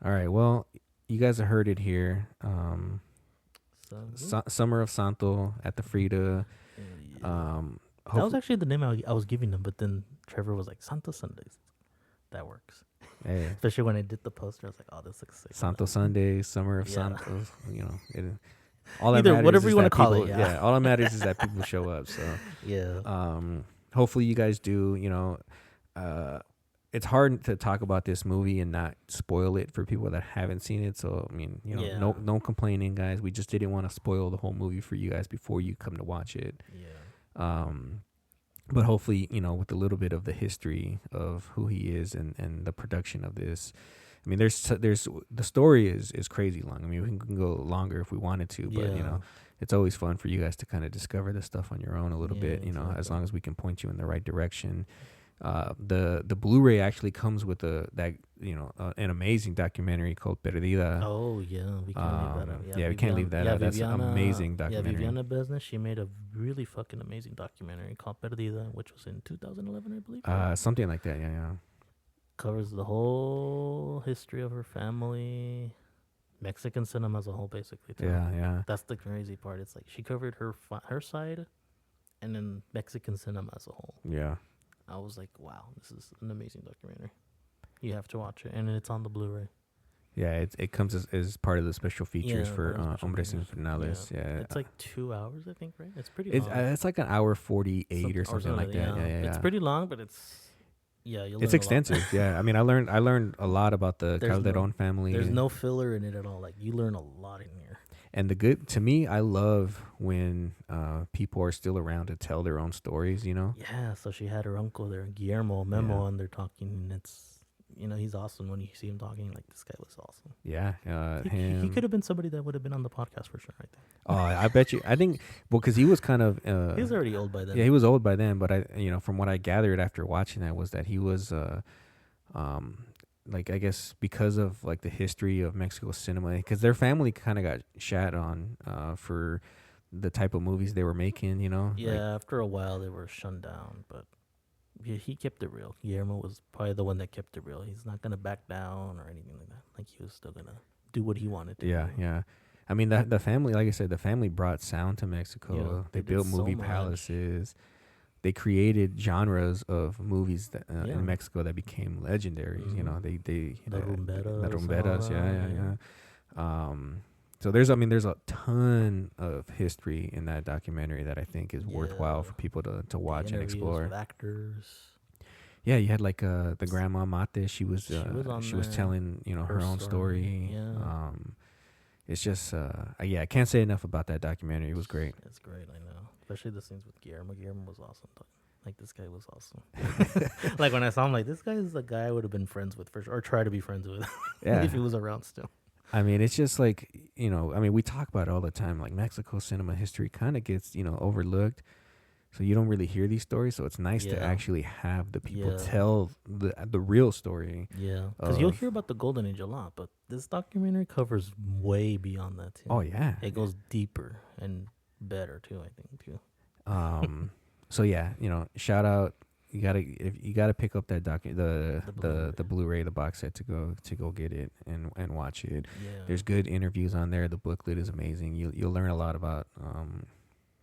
All right, well, you guys have heard it here. Summer of Santo at the Frida. That was actually the name I was giving them, but then Trevor was like, Santo Sundays. That works. Hey. Especially when I did the poster, I was like, oh, this looks sick. Santo Sundays, Summer of Santos. all that Either matters whatever is you wanna that call people, it, yeah. all that matters is that people show up. So Yeah. hopefully you guys do. It's hard to talk about this movie and not spoil it for people that haven't seen it. So I mean, Yeah. no complaining, guys. We just didn't want to spoil the whole movie for you guys before you come to watch it. Yeah. But hopefully, with a little bit of the history of who he is and the production of this. I mean, there's the story is crazy long. I mean, we can go longer if we wanted to, but Yeah. it's always fun for you guys to kind of discover this stuff on your own a little Yeah, bit. As exactly. long as we can point you in the right direction. The Blu-ray actually comes with an amazing documentary called Perdida. Oh yeah, we can't leave that out. Yeah, we can't leave that out. That's an amazing documentary. Yeah, Viviana Business, she made a really fucking amazing documentary called Perdida, which was in 2011, I believe. Something like that. Yeah. Covers the whole history of her family, Mexican cinema as a whole, basically. Too. Yeah. That's the crazy part. It's like she covered her side, and then Mexican cinema as a whole. Yeah. I was like, wow, this is an amazing documentary. You have to watch it, and it's on the Blu-ray. Yeah, it comes as part of the special features for part of special Hombres features. Infernales. Yeah. It's like 2 hours, I think, right? It's pretty It's long. it's like an hour 48 or something like that. Yeah. It's pretty long, but it's It's extensive. Yeah, I mean, I learned a lot about the Calderon family. There's no filler in it at all. Like, you learn a lot in here. And to me, I love when people are still around to tell their own stories. Yeah. So she had her uncle there, Guillermo Memo, Yeah. and they're talking. And it's he's awesome when you see him talking. Like, this guy was awesome. Yeah, He could have been somebody that would have been on the podcast for sure, right there. Oh, I bet you. I think because he was kind of. He was already old by then. Yeah, he was old by then. But from what I gathered after watching that was that he was, like, I guess because of like the history of Mexico cinema, because their family kind of got shat on for the type of movies they were making. Yeah, after a while they were shunned down, but yeah, he kept it real. Guillermo was probably the one that kept it real. He's not gonna back down or anything like that. Like, he was still gonna do what he wanted to. Yeah, do. yeah. I mean, the family, like I said, the family brought sound to Mexico. Yeah, they they built did so movie much. palaces. They created genres of movies that Yeah. in Mexico that became legendary. Mhm. They The rumberas the and all rumberas. that, Yeah. So there's a ton of history in that documentary that I think is worthwhile Yeah. for people to watch and Interviews explore. with actors. Yeah, you had like the grandma Mate. She was on she was there. telling her own story. Yeah. It's just I can't say enough about that documentary. It was great. It's great, I know. Especially the scenes with Guillermo. Guillermo was awesome. Like, this guy was awesome. Like, when I saw him, like, this guy is the guy I would have been friends with for sure, or try to be friends with. Yeah. If he was around still. I mean, it's just like, I mean, we talk about it all the time. Like, Mexico cinema history kind of gets, overlooked. So you don't really hear these stories. So it's nice to Yeah. actually have the people Yeah. tell the real story. Yeah, because you'll of- hear about the Golden Age a lot, but this documentary covers way beyond that too. Oh, yeah. It goes deeper and better too, I think too. So yeah, shout out. You gotta pick up that the Blu-ray, the box set to go get it and watch it. Yeah, There's good interviews on there. The booklet is amazing. You'll learn a lot about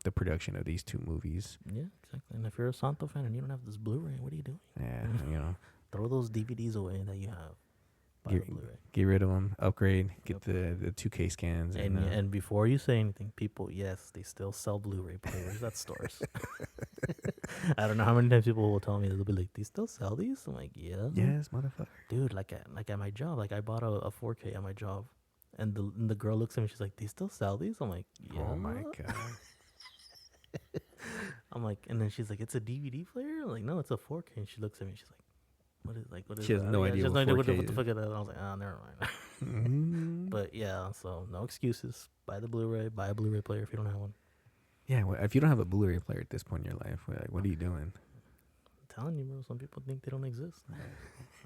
the production of these two movies. yeah, exactly. And if you're a Santo fan and you don't have this Blu-ray, what are you doing? Yeah, Throw those DVDs away that you have. Buy the Blu-ray. get rid of them, upgrade, get the 2K scans, And before you say anything, people, yes, they still sell Blu-ray players at stores. I don't know how many times people will tell me, they'll be like, "They still sell these?" I'm like, "Yeah, yes, motherfucker. dude." Like at my job, like I bought a 4K at my job, and the girl looks at me, she's like, "They still sell these?" I'm like, "Yeah." Oh my god. I'm like, and then she's like, "It's a DVD player?" I'm like, "No, it's a 4K." And she looks at me, she's like, "What is?" She has that?" no Yeah, idea She has what no idea 4K what the is. fuck is that. And I was like, "Ah, never mind." Mhm. But yeah, so no excuses. Buy the Blu-ray. Buy a Blu-ray player if you don't have one. Yeah, well, if you don't have a Blu-ray player at this point in your life, what are you doing? I'm telling you, bro. Some people think they don't exist.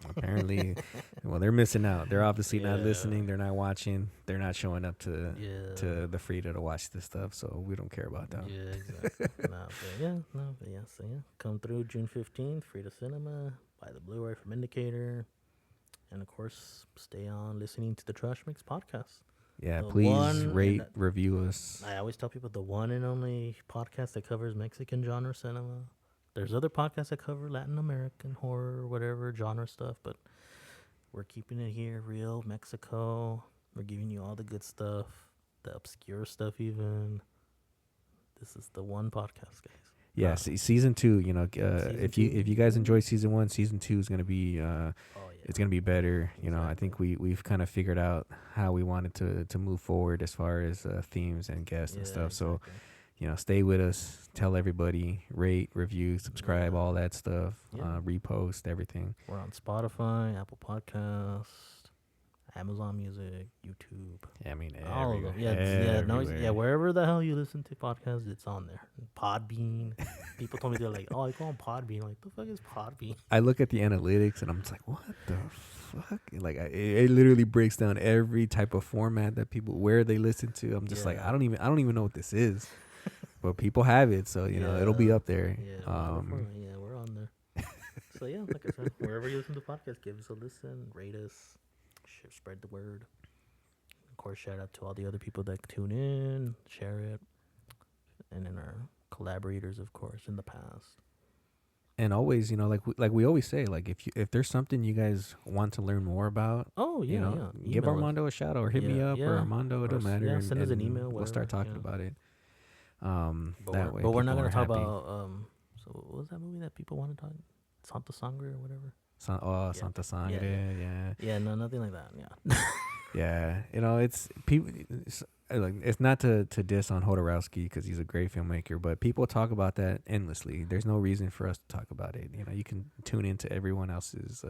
Apparently, well, they're missing out. They're obviously not Yeah. listening. They're not watching. They're not showing up to Yeah. the Frida to watch this stuff. So we don't care about them. Yeah, exactly. So yeah, come through June 15th, Frida Cinema, buy the Blu-ray from Indicator, and of course, stay on listening to the Trash-Mex Podcast. Yeah, The please one rate, and review us. I always tell people the one and only podcast that covers Mexican genre cinema. There's other podcasts that cover Latin American horror, whatever genre stuff, but we're keeping it here real, Mexico. We're giving you all the good stuff. the obscure stuff even. This is the one podcast, guys. Yeah, season 2. You know, if you guys enjoyed season 1, season 2 is gonna be it's gonna be better. You know, I think we've kind of figured out how we wanted to move forward as far as themes and guests and stuff. So, you know, stay with us. Tell everybody, rate, review, subscribe, all that stuff. Repost everything. We're on Spotify, Apple Podcasts, Amazon Music, YouTube. Yeah, I mean, all of them. Wherever the hell you listen to podcasts, it's on there. Podbean. People told me they're like, oh, I call them Podbean. Like, the fuck is Podbean? I look at the analytics and I'm just like, what the fuck? Like, it literally breaks down every type of format that people where they listen to. I'm just like, I don't even know what this is, but people have it, so you know it'll be up there. We're on there. So yeah, like I said, wherever you listen to podcasts, give us a listen, rate us. Spread the word. Of course, shout out to all the other people that tune in, share it, and then our collaborators, of course, in the past. And always, you know, like we always say, like if there's something you guys want to learn more about, give Armando a shout out or hit me up or Armando. It don't matter. Yeah, send us an email. We'll start talking about it. But we're not gonna talk about. So what was that movie that people want to talk? Santo Sangre or whatever. Santa Sangre, yeah. No, nothing like that. Yeah. Yeah, you know, it's people. It's not to diss on Jodorowsky because he's a great filmmaker, but people talk about that endlessly. There's no reason for us to talk about it. You know, you can tune into everyone else's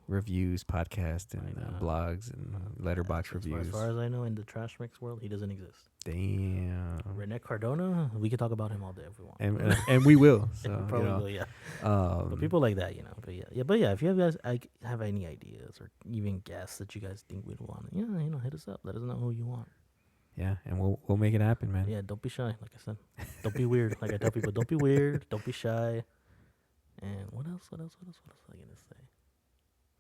reviews, podcasts, and blogs and letterbox reviews. As far as I know, in the Trash-Mex world, he doesn't exist. Damn. Rene Cardona, we could talk about him all day if we want. And we will. So, probably will, yeah. But people like that, you know. But yeah, if you guys have any ideas or even guests that you guys think we'd want, hit us up. Let us know who you want. Yeah, and we'll make it happen, man. Yeah, don't be shy, like I said. Don't be weird. Like I tell people, don't be weird, don't be shy. And what else was I gonna say?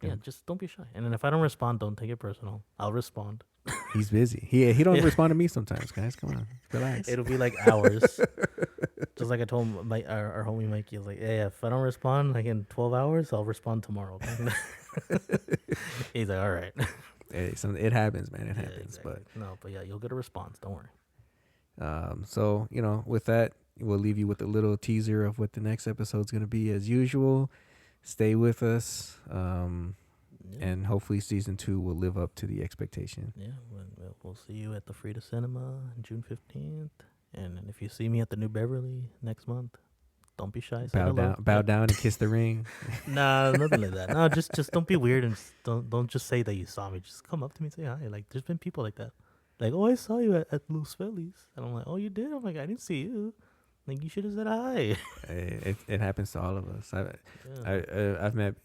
Yeah, just don't be shy. And then if I don't respond, don't take it personal. I'll respond. He's busy. He don't respond to me sometimes, guys. Come on, relax. It'll be like hours. Just like I told our homie Mikey, like, hey, if I don't respond like in 12 hours, I'll respond tomorrow. He's like, all right. Hey, it happens, man. It happens. Exactly. But yeah, you'll get a response. Don't worry. So, you know, with that, we'll leave you with a little teaser of what the next episode's going to be as usual. Stay with us. And hopefully season 2 will live up to the expectation. Yeah, we'll see you at the Frida Cinema on June 15th. And if you see me at the New Beverly next month, don't be shy. Bow down and kiss the ring. Nah, nothing like that. No, just don't be weird and don't just say that you saw me. Just come up to me and say hi. Like, there's been people like that. Like, oh, I saw you at Los Feliz. And I'm like, oh, you did? I'm like, I didn't see you. Like, you should have said hi. It happens to all of us. I've met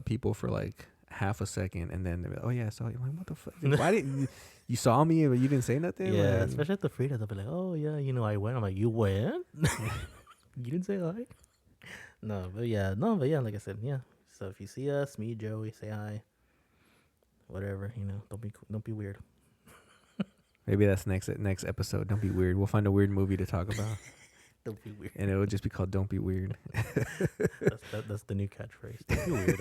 people for like half a second, and then they're like, oh yeah, I saw you. I'm like, what the fuck? Why didn't you saw me but you didn't say nothing? Yeah, like, especially at the Frida, they'll be like, oh yeah, I went. I'm like, you went? You didn't say hi? But yeah, like I said, yeah. So if you see us, me, Joey, say hi. Whatever, don't be weird. Maybe that's next episode. Don't be weird. We'll find a weird movie to talk about. Don't be weird. And it'll just be called Don't Be Weird. That's the new catchphrase. Don't be weird.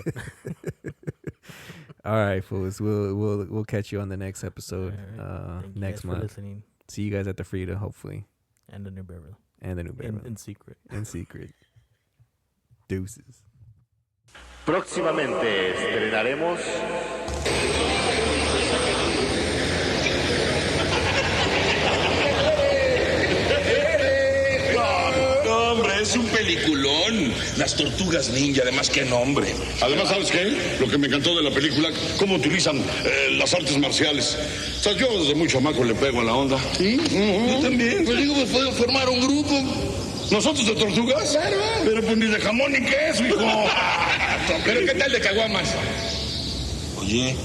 All right, fools. We'll catch you on the next episode next month. Listening. See you guys at the Frida, hopefully. And the New Beverly. In secret. In secret. Deuces. Próximamente estrenaremos Hombre, es un peliculón. Las tortugas ninja, además, qué nombre. Además, ¿sabes qué? Lo que me encantó de la película, cómo utilizan las artes marciales. O sea, yo desde muy chamaco le pego a la onda. ¿Sí? Yo también. Pues digo, pues puedo formar un grupo. ¿Nosotros de tortugas? Claro. Pero pues ni de jamón ni queso, hijo. Pero ¿qué tal de caguamas? Oye,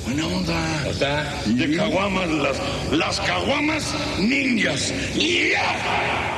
buena onda. ¿Está? De caguamas, las caguamas ninjas. ¡Yeah!